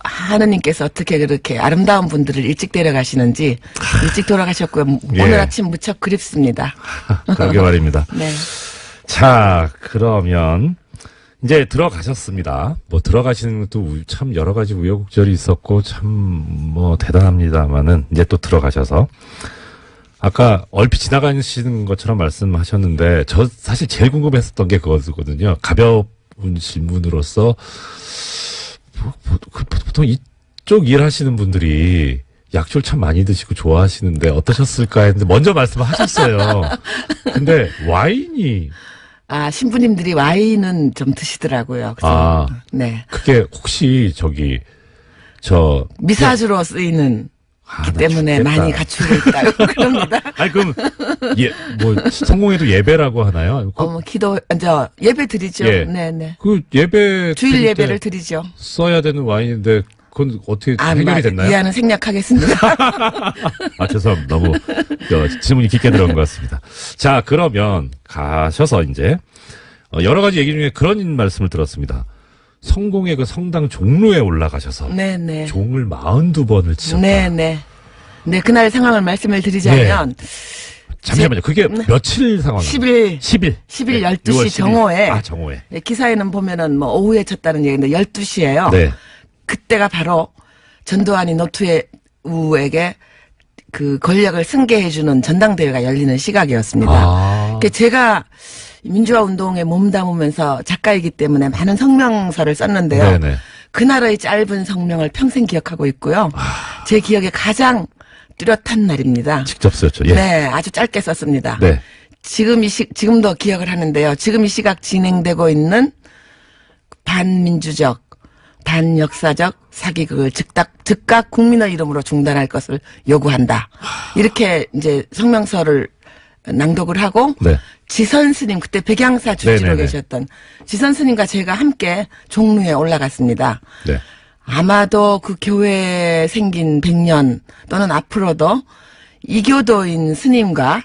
하느님께서 어떻게 그렇게 아름다운 분들을 일찍 데려가시는지 일찍 돌아가셨고요. 예. 오늘 아침 무척 그립습니다. 그러게 말입니다. 네. 자, 그러면 이제 들어가셨습니다. 뭐 들어가시는 것도 참 여러 가지 우여곡절이 있었고 참 뭐 대단합니다만은 이제 또 들어가셔서 아까 얼핏 지나가시는 것처럼 말씀하셨는데 저 사실 제일 궁금했었던 게 그거거든요. 가벼운 질문으로서 보통 이쪽 일하시는 분들이 약초를 참 많이 드시고 좋아하시는데 어떠셨을까 했는데 먼저 말씀하셨어요. 근데 와인이 신부님들이 와인은 좀 드시더라고요. 그래서 네. 그게 혹시 미사주로 쓰이는 기 때문에 죽겠다. 많이 갖추고 있다고 그럽니다. 아니 그럼 성공회도 예배라고 하나요? 예배 드리죠. 예. 네네. 그 예배 주일 드릴 때 예배를 드리죠. 써야 되는 와인인데 그건 어떻게 해결이 됐나요? 이해는 생략하겠습니다. 죄송합니다. 너무 질문이 깊게 들어간 것 같습니다. 자, 그러면 가셔서 이제 여러 가지 얘기 중에 그런 말씀을 들었습니다. 성공의 그 성당 종로에 올라가셔서 네네. 종을 42번을 치셨다. 네네. 네, 그날 상황을 말씀을 드리자면 잠시만요. 그게 며칠 상황이에요? 10일 10일 12시 6월 10일. 정오에. 정오에. 네, 기사에는 보면은 뭐 오후에 쳤다는 얘기인데 12시예요. 네. 그때가 바로 전두환이 노투우에게 그 권력을 승계해주는 전당대회가 열리는 시각이었습니다. 제가 민주화 운동에 몸담으면서 작가이기 때문에 많은 성명서를 썼는데요. 네네. 그날의 짧은 성명을 평생 기억하고 있고요. 제 기억에 가장 뚜렷한 날입니다. 직접 썼죠. 예. 네, 아주 짧게 썼습니다. 네. 지금도 기억을 하는데요. 지금 이 시각 진행되고 있는 반민주적, 반역사적 사기극을 즉각 국민의 이름으로 중단할 것을 요구한다. 이렇게 이제 성명서를 낭독을 하고 네. 지선 스님 그때 백양사 주지로 네네네. 계셨던 지선 스님과 제가 함께 종로에 올라갔습니다. 네. 아마도 그 교회에 생긴 100년 또는 앞으로도 이교도인 스님과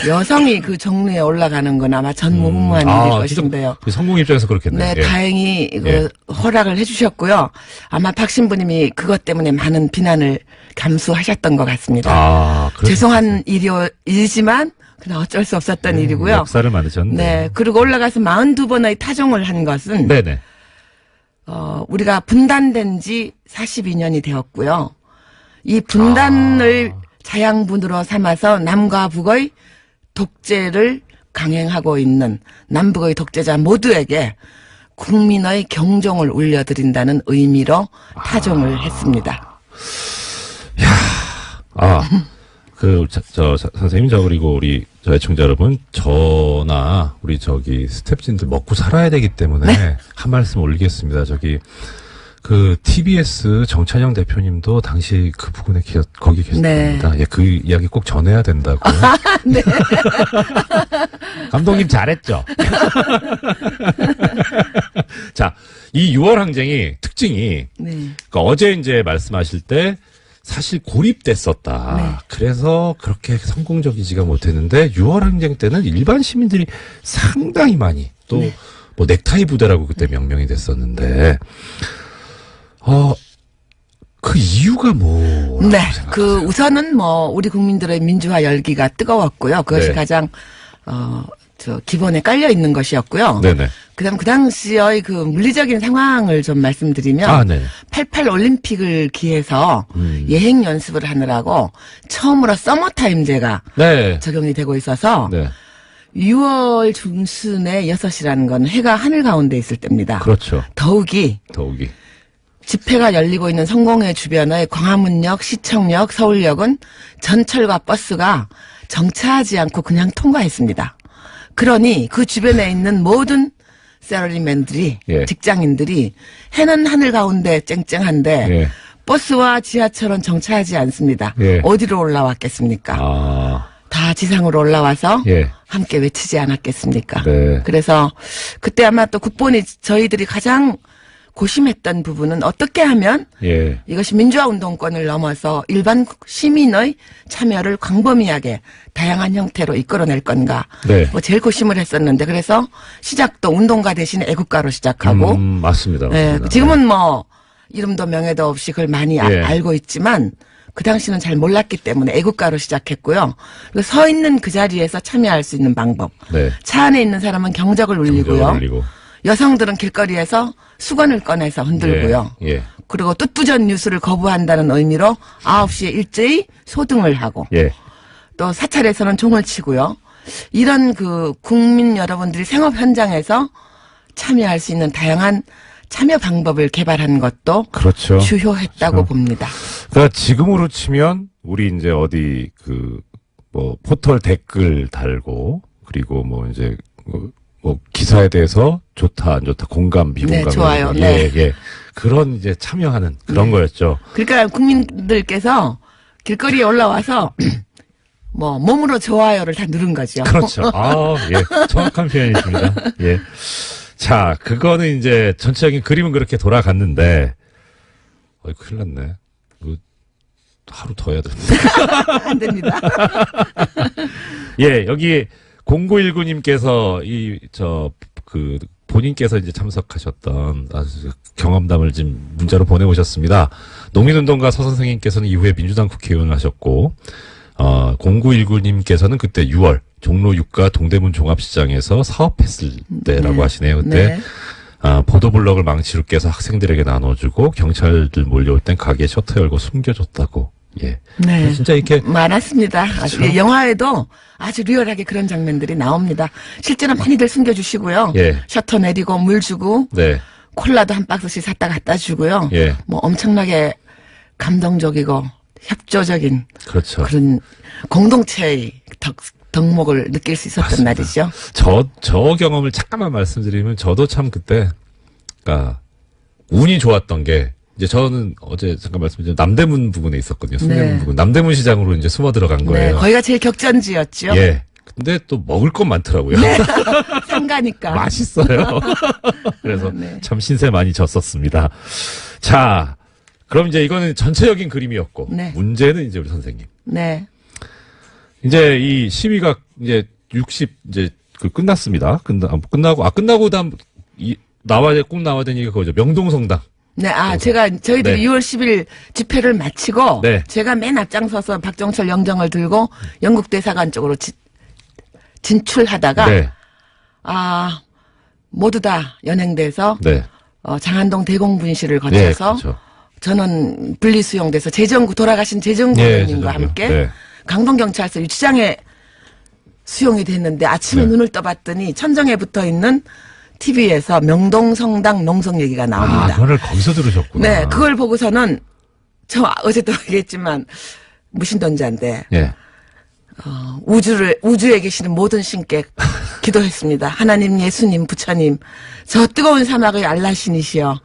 여성이 그 종로에 올라가는 건 아마 전무후무한 일일 것인데요. 그 성공 입장에서 그렇겠네요. 네, 예. 다행히 예. 허락을 해주셨고요. 아마 박 신부님이 그것 때문에 많은 비난을 감수하셨던 것 같습니다. 아, 죄송한 일이지만 그냥 어쩔 수 없었던 일이고요. 역사를 만드셨네. 네, 그리고 올라가서 42번의 타종을 한 것은 네네. 우리가 분단된 지 42년이 되었고요. 이 분단을 자양분으로 삼아서 남과 북의 독재를 강행하고 있는 남북의 독재자 모두에게 국민의 경종을 울려드린다는 의미로 타종을 했습니다. 선생님, 그리고 우리, 애청자 여러분, 저나, 우리 스태프진들 먹고 살아야 되기 때문에 한 말씀 올리겠습니다. TBS 정찬영 대표님도 당시 그 부근에 거기 계셨답니다. 예, 그 이야기 꼭 전해야 된다고요. 네. 감독님 잘했죠? 자, 이 6월 항쟁이 특징이, 그러니까 어제 이제 말씀하실 때, 사실 고립됐었다. 네. 그래서 그렇게 성공적이지가 못했는데 6월 항쟁 때는 일반 시민들이 상당히 많이 또 뭐 넥타이 부대라고 그때 명명이 됐었는데 그 이유가 뭐라고 생각하세요? 우선은 우리 국민들의 민주화 열기가 뜨거웠고요. 그것이 네. 가장 기본에 깔려 있는 것이었고요. 네네. 그다음 그 당시의 그 물리적인 상황을 좀 말씀드리면 네. 88 올림픽을 기해서 예행 연습을 하느라고 처음으로 서머타임제가 네. 적용이 되고 있어서 네. 6월 중순에 6시라는 건 해가 하늘 가운데 있을 때입니다. 그렇죠. 더욱이 집회가 열리고 있는 성공회 주변의 광화문역, 시청역, 서울역은 전철과 버스가 정차하지 않고 그냥 통과했습니다. 그러니 그 주변에 있는 모든 셀러리맨들이 직장인들이 해는 하늘 가운데 쨍쨍한데 버스와 지하철은 정차하지 않습니다. 어디로 올라왔겠습니까? 다 지상으로 올라와서 함께 외치지 않았겠습니까? 네. 그래서 그때 아마 또 국본이 저희들이 가장 고심했던 부분은 어떻게 하면 이것이 민주화 운동권을 넘어서 일반 시민의 참여를 광범위하게 다양한 형태로 이끌어낼 건가. 제일 고심을 했었는데 그래서 시작도 운동가 대신 애국가로 시작하고. 맞습니다. 지금은 이름도 명예도 없이 그걸 많이 알고 있지만 그 당시는 잘 몰랐기 때문에 애국가로 시작했고요. 그리고 서 있는 그 자리에서 참여할 수 있는 방법. 차 안에 있는 사람은 경적을 울리고요. 여성들은 길거리에서 수건을 꺼내서 흔들고요. 그리고 뜻부전 뉴스를 거부한다는 의미로 9시에 일제히 소등을 하고 또 사찰에서는 종을 치고요. 이런 국민 여러분들이 생업 현장에서 참여할 수 있는 다양한 참여 방법을 개발한 것도 주요했다고 봅니다. 그러니까 지금으로 치면 우리 이제 어디 포털 댓글 달고 그리고 기사에 대해서 좋다 안 좋다 공감 비공감 좋아요. 그런 이제 참여하는 그런 거였죠. 그러니까 국민들께서 길거리에 올라와서 몸으로 좋아요를 다 누른 거죠. 그렇죠. 정확한 표현이십니다. 자, 그거는 이제 전체적인 그림은 그렇게 돌아갔는데 큰일 났네. 하루 더 해야 되는데. 안 됩니다. 여기 0919님께서 본인께서 이제 참석하셨던 아주 경험담을 지금 문자로 보내오셨습니다. 농민운동가 서 선생님께서는 이후에 민주당 국회의원을 하셨고, 0919님께서는 그때 6월 종로 6가 동대문 종합시장에서 사업했을 때라고 하시네요. 그때 보도블럭을 망치로 깨서 학생들에게 나눠주고 경찰들 몰려올 땐 가게 셔터 열고 숨겨줬다고. 진짜 이렇게 많았습니다. 영화에도 아주 리얼하게 그런 장면들이 나옵니다. 실제로 많이들 숨겨주시고요. 셔터 내리고 물 주고 콜라도 한 박스씩 샀다 갖다 주고요. 엄청나게 감동적이고 협조적인 그런 공동체의 덕목을 느낄 수 있었던 날이죠. 저 경험을 잠깐만 말씀드리면 저도 참 그때 운이 좋았던 게 이제 저는 어제 잠깐 말씀드린 남대문 부근에 있었거든요. 숭례문 부근. 남대문 시장으로 이제 숨어 들어간 거예요. 거기가 제일 격전지였죠. 근데 또 먹을 건 많더라고요. 상가니까. 맛있어요. 그래서 참 신세 많이 졌었습니다. 자, 그럼 이제 이거는 전체적인 그림이었고 문제는 이제 우리 선생님. 이제 이 시위가 이제 60 이제 끝났습니다. 끝나고 다음 꼭 나와야 되는 게 그거죠. 명동성당. 네, 저희들이 네. 6월 10일 집회를 마치고, 네. 제가 맨 앞장서서 박정철 영정을 들고 영국 대사관 쪽으로 진출하다가, 네. 모두 다 연행돼서, 네. 장안동 대공분실을 예, 거쳐서, 그렇죠. 저는 분리수용돼서 돌아가신 재정구 예, 의원님과 재정구요. 함께 네. 강동경찰서 유치장에 수용이 됐는데 아침에 네. 눈을 떠봤더니 천정에 붙어 있는 TV에서 명동성당 농성 얘기가 나옵니다. 그거를 거기서 들으셨구나. 네, 그걸 보고서는 저 어제도 얘기했지만 무신론자인데 예. 우주에 계시는 모든 신께 기도했습니다. 하나님, 예수님, 부처님, 저 뜨거운 사막의 알라신이시여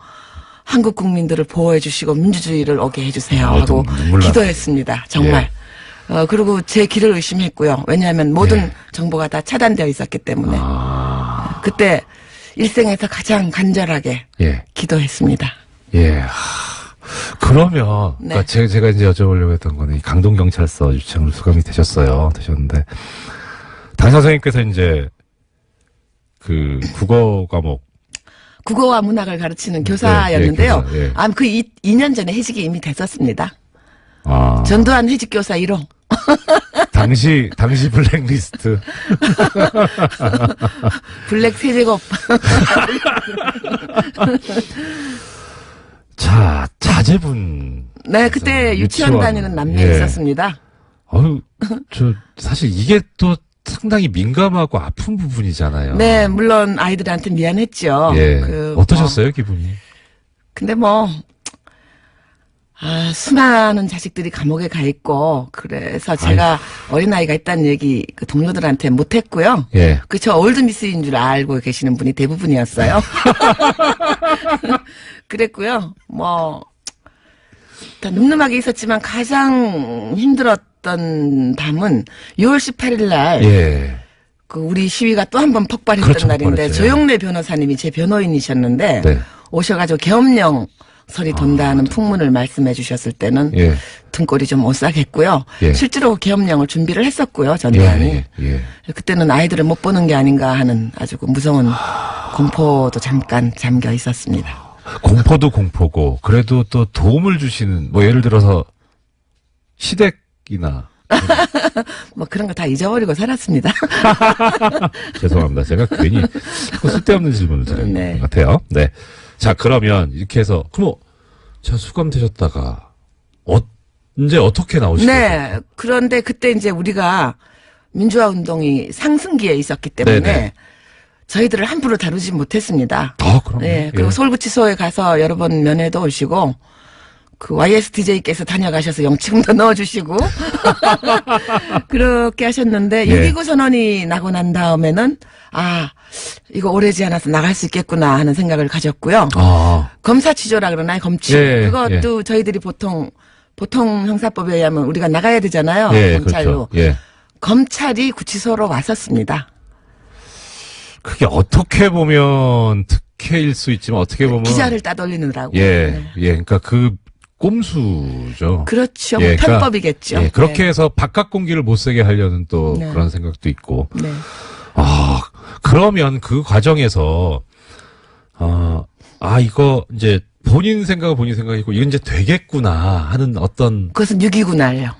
한국 국민들을 보호해 주시고 민주주의를 오게 해주세요 하고 눈물 나. 기도했습니다. 정말. 그리고 제 길을 의심했고요. 왜냐하면 모든 예. 정보가 다 차단되어 있었기 때문에 그때 일생에서 가장 간절하게 예. 기도했습니다. 예. 그러면 네. 그러니까 제가 이제 여쭤보려고 했던 거는 이 강동경찰서 유치장으로 수감이 되셨는데 당 선생님께서 이제 그 국어 과목 국어와 문학을 가르치는 교사였는데요. 교사, 예. 그 2년 전에 해직이 이미 됐었습니다. 아, 전두환 해직교사 1호. 당시 블랙리스트. 블랙 세제곱. 자, 자제분. 네, 그때 유치원 다니는 남매 예. 있었습니다. 사실 이게 또 상당히 민감하고 아픈 부분이잖아요. 네, 물론 아이들한테 미안했죠. 예. 어떠셨어요, 기분이? 근데 수많은 자식들이 감옥에 가 있고, 그래서 제가 어린아이가 있다는 얘기 그 동료들한테 못했고요. 예. 저 올드미스인 줄 알고 계시는 분이 대부분이었어요. 그랬고요. 다 늠름하게 있었지만 가장 힘들었던 밤은 6월 18일 날, 예. 우리 시위가 또 한 번 폭발했던 그렇죠, 날인데, 폭발했죠. 조영래 변호사님이 제 변호인이셨는데, 네. 오셔가지고 계엄령 설이 돈다는 풍문을 말씀해 주셨을 때는 예. 등골이 좀 오싹했고요. 예. 실제로 계엄령을 준비를 했었고요. 전두환이. 예. 그때는 아이들을 못 보는 게 아닌가 하는 아주 무서운 공포도 잠깐 잠겨 있었습니다. 공포도 공포고, 그래도 또 도움을 주시는, 예를 들어서, 시댁이나. 그런 거 다 잊어버리고 살았습니다. 죄송합니다. 제가 괜히 쓸데없는 질문을 드리는 네. 것 같아요. 네. 자, 그러면 이렇게 해서, 자, 수감되셨다가, 언제 어떻게 나오시게 네. 그런데 그때 이제 우리가 민주화 운동이 상승기에 있었기 때문에 네네. 저희들을 함부로 다루지 못했습니다. 그럼. 네. 그리고 서울구치소에 가서 여러 번 면회도 오시고, YSDJ께서 다녀가셔서 영치금도 넣어주시고, 그렇게 하셨는데, 예. 6.29 선언이 나고 난 다음에는, 이거 오래지 않아서 나갈 수 있겠구나 하는 생각을 가졌고요. 검사치조라 그러나요? 검취. 예, 그것도 저희들이 보통 형사법에 의하면 우리가 나가야 되잖아요. 예, 검찰로. 그렇죠. 예. 검찰이 구치소로 왔었습니다. 그게 어떻게 보면 특혜일 수 있지만, 어떻게 보면. 기자를 따돌리느라고. 예, 네. 예. 그러니까 꼼수죠. 그렇죠. 예, 그러니까, 편법이겠죠. 예, 그렇게 네. 해서 바깥 공기를 못 새게 하려는 또 네. 그런 생각도 있고. 네. 그러면 그 과정에서, 이거 이제 본인 생각이고, 이건 이제 되겠구나 하는 어떤. 그것은 6.29 날요.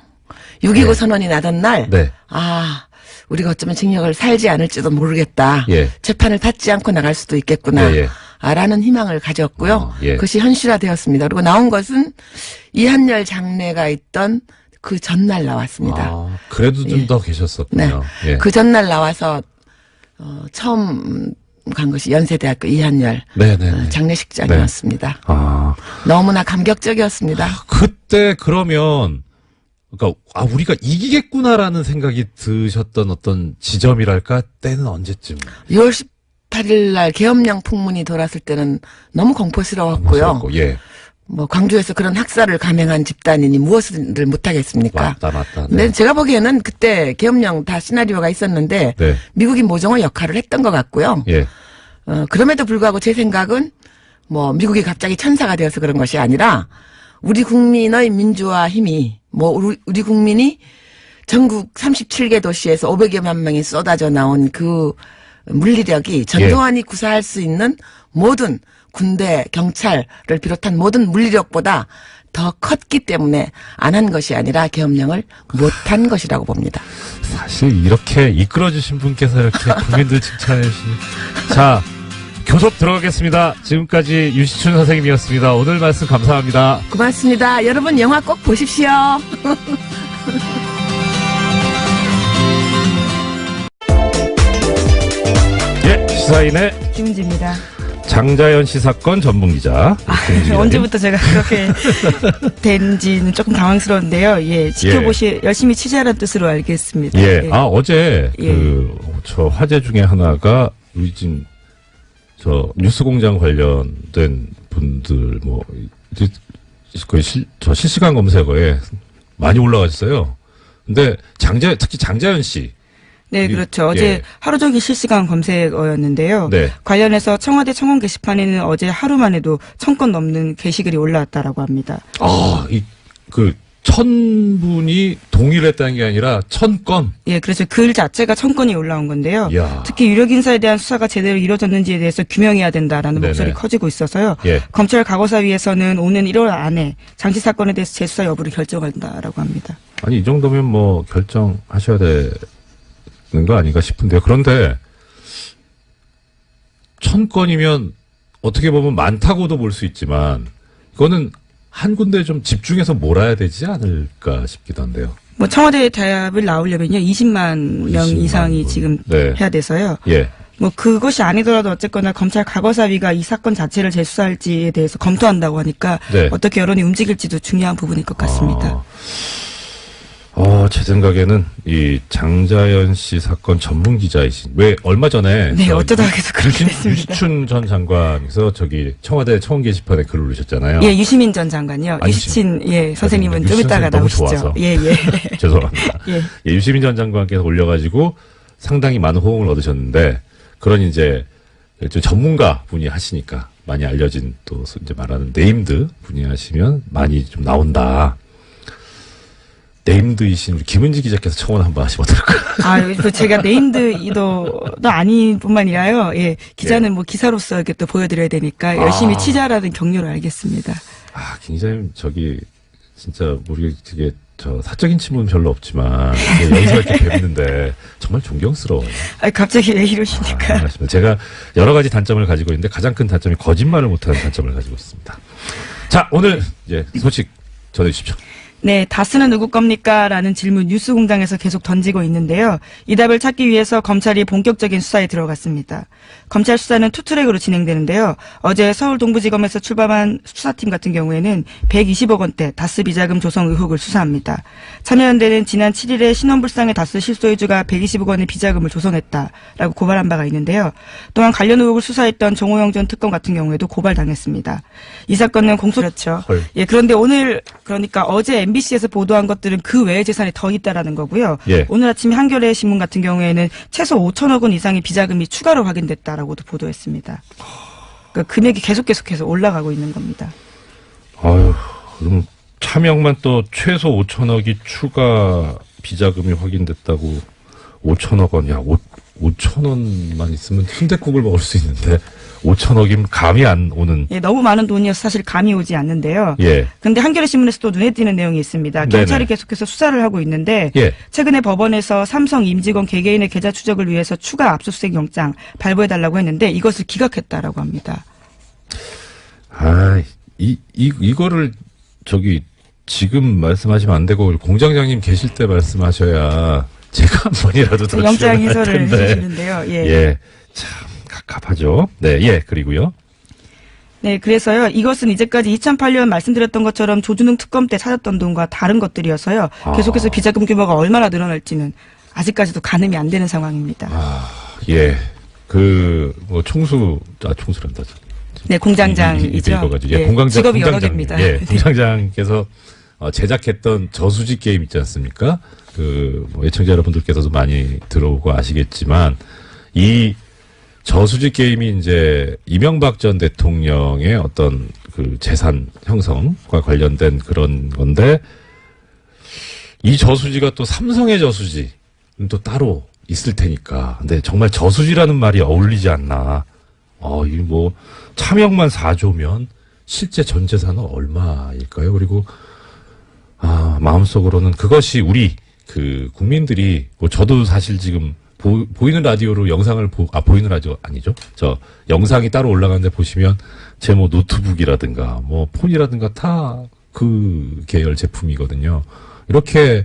6.29 네. 선언이 나던 날, 네. 우리가 어쩌면 징역을 살지 않을지도 모르겠다. 예. 재판을 받지 않고 나갈 수도 있겠구나. 예, 예. 라는 희망을 가졌고요. 예. 그것이 현실화되었습니다. 그리고 나온 것은 이한열 장례가 있던 그 전날 나왔습니다. 그래도 좀 예. 더 네. 계셨었군요. 예. 그 전날 나와서 처음 간 것이 연세대학교 이한열 네네. 장례식장이었습니다. 네. 너무나 감격적이었습니다. 그때 그러면, 그러니까, 우리가 이기겠구나라는 생각이 드셨던 어떤 지점이랄까? 때는 언제쯤? 6월 18일 날 계엄령 풍문이 돌았을 때는 너무 공포스러웠고요. 예. 광주에서 그런 학살을 감행한 집단이니 무엇을 못하겠습니까? 맞다. 네. 근데 제가 보기에는 그때 계엄령 다 시나리오가 있었는데 네. 미국이 모종의 역할을 했던 것 같고요. 예. 그럼에도 불구하고 제 생각은 미국이 갑자기 천사가 되어서 그런 것이 아니라 우리 국민의 민주화 힘이 우리 국민이 전국 37개 도시에서 500여만 명이 쏟아져 나온 그 물리력이 전두환이 구사할 수 있는 모든 군대, 경찰을 비롯한 모든 물리력보다 더 컸기 때문에 안 한 것이 아니라 계엄령을 못한 것이라고 봅니다. 사실 이렇게 이끌어주신 분께서 이렇게 국민들 칭찬해 주시니. 자, 교섭 들어가겠습니다. 지금까지 유시춘 선생님이었습니다. 오늘 말씀 감사합니다. 고맙습니다. 여러분 영화 꼭 보십시오. 예, 시사인의 김은지입니다. 장자연 씨 사건 전문기자. 언제부터 제가 그렇게 된지는 조금 당황스러운데요. 예, 열심히 취재하라는 뜻으로 알겠습니다. 예, 어제 예. 저 화제 중에 하나가 의진 뉴스공장 관련된 분들 거의 저 실시간 검색어에 많이 올라가셨어요. 근데 특히 장자연 씨. 네, 그렇죠. 어제 예. 하루 종일 실시간 검색어였는데요. 네. 관련해서 청와대 청원 게시판에는 어제 하루만 해도 1000건 넘는 게시글이 올라왔다라고 합니다. 1000분이 동의를 했다는 게 아니라 1000건. 예, 그래서 글 자체가 1000건이 올라온 건데요. 이야. 특히 유력 인사에 대한 수사가 제대로 이루어졌는지에 대해서 규명해야 된다라는 네네. 목소리 커지고 있어서요. 예. 검찰 과거사위에서는 오는 1월 안에 장치 사건에 대해서 재수사 여부를 결정한다라고 합니다. 아니, 이 정도면 결정하셔야 되는 거 아닌가 싶은데요. 그런데 1000건이면 어떻게 보면 많다고도 볼 수 있지만 그거는 한 군데에 좀 집중해서 몰아야 되지 않을까 싶기도 한데요. 청와대 대합을 나오려면요 20만 명 20만 이상이 분. 지금 네. 해야 돼서요. 예. 그것이 아니더라도 어쨌거나 검찰 과거사위가 이 사건 자체를 재수사할지에 대해서 검토한다고 하니까 네. 어떻게 여론이 움직일지도 중요한 부분일 것 같습니다. 제 생각에는 이 장자연 씨 사건 전문 기자이신 왜 얼마 전에 네, 어쩌다가 계속 그렇게 됐습니다. 유시춘 전 장관께서 청와대 청원 게시판에 글을 올리셨잖아요. 예, 유시민 전 장관요. 유시친 선생님은 좀 이따가 너무 나오시죠. 좋아서. 예. 죄송합니다. 예. 예, 유시민 전 장관께서 올려가지고 상당히 많은 호응을 얻으셨는데 그런 이제 전문가 분이 하시니까 많이 알려진 또 이제 말하는 네임드 분이 하시면 많이 좀 나온다. 네임드이신 우리 김은지 기자께서 청원 한번 하시면 어떨까요? 제가 네임드도 아닌 뿐만이라요. 예, 기자는 기사로서 이렇게 또 보여드려야 되니까 열심히 취재하라는 격려를 알겠습니다. 김 기자님 진짜 우리 되게 사적인 친분은 별로 없지만 여기서 이렇게 뵙는데 정말 존경스러워요. 갑자기 왜 이러시니까. 제가 여러 가지 단점을 가지고 있는데 가장 큰 단점이 거짓말을 못하는 단점을 가지고 있습니다. 자, 오늘 이제 소식 전해주십시오. 네, 다스는 누구 겁니까? 라는 질문 뉴스공장에서 계속 던지고 있는데요. 이 답을 찾기 위해서 검찰이 본격적인 수사에 들어갔습니다. 검찰 수사는 투트랙으로 진행되는데요. 어제 서울 동부지검에서 출범한 수사팀 같은 경우에는 120억 원대 다스 비자금 조성 의혹을 수사합니다. 참여연대는 지난 7일에 신원불상의 다스 실소유주가 120억 원의 비자금을 조성했다라고 고발한 바가 있는데요. 또한 관련 의혹을 수사했던 정호영 전 특검 같은 경우에도 고발당했습니다. 이 사건은 그렇죠. 예, 그런데 오늘 그러니까 어제 MBC에서 보도한 것들은 그 외의 재산이 더 있다라는 거고요. 예. 오늘 아침 한겨레 신문 같은 경우에는 최소 5천억 원 이상의 비자금이 추가로 확인됐다라고도 보도했습니다. 그러니까 금액이 계속해서 올라가고 있는 겁니다. 그럼 차명만 또 최소 5천억이 추가 비자금이 확인됐다고 5천억 원이야. 5천원만 있으면 순댓국을 먹을 수 있는데 5천억이면 감이 안 오는. 예, 너무 많은 돈이어서 사실 감이 오지 않는데요. 예. 근데 한겨레 신문에서 또 눈에 띄는 내용이 있습니다. 경찰이 계속해서 수사를 하고 있는데 예. 최근에 법원에서 삼성 임직원 개개인의 계좌 추적을 위해서 추가 압수수색 영장 발부해달라고 했는데 이것을 기각했다라고 합니다. 이거를 지금 말씀하시면 안 되고 공장장님 계실 때 말씀하셔야 제가 한 번이라도 더 영장 해설을 텐데. 해주시는데요. 예. 참 갑갑하죠. 네, 예, 그리고요. 네, 그래서요. 이것은 이제까지 2008년 말씀드렸던 것처럼 조준웅 특검 때 찾았던 돈과 다른 것들이어서요. 계속해서 비자금 규모가 얼마나 늘어날지는 아직까지도 가늠이 안 되는 상황입니다. 예. 총수란다. 네, 공장장이죠. 읽어가지고. 예, 직업이 여러 개입니다. 예, 공장장께서 제작했던 저수지 게임 있지 않습니까? 애청자 여러분들께서도 많이 들어오고 아시겠지만, 이 저수지 게임이 이제 이명박 전 대통령의 어떤 재산 형성과 관련된 그런 건데, 이 저수지가 또 삼성의 저수지는 또 따로 있을 테니까. 근데 정말 저수지라는 말이 어울리지 않나. 이 뭐, 차명만 4조면 실제 전 재산은 얼마일까요? 그리고, 마음속으로는 그것이 우리, 국민들이, 뭐 저도 사실 지금 보이는 라디오로 영상을 보이는 라디오 아니죠? 영상이 따로 올라가는데 보시면 제 뭐 노트북이라든가 뭐 폰이라든가 다 그 계열 제품이거든요. 이렇게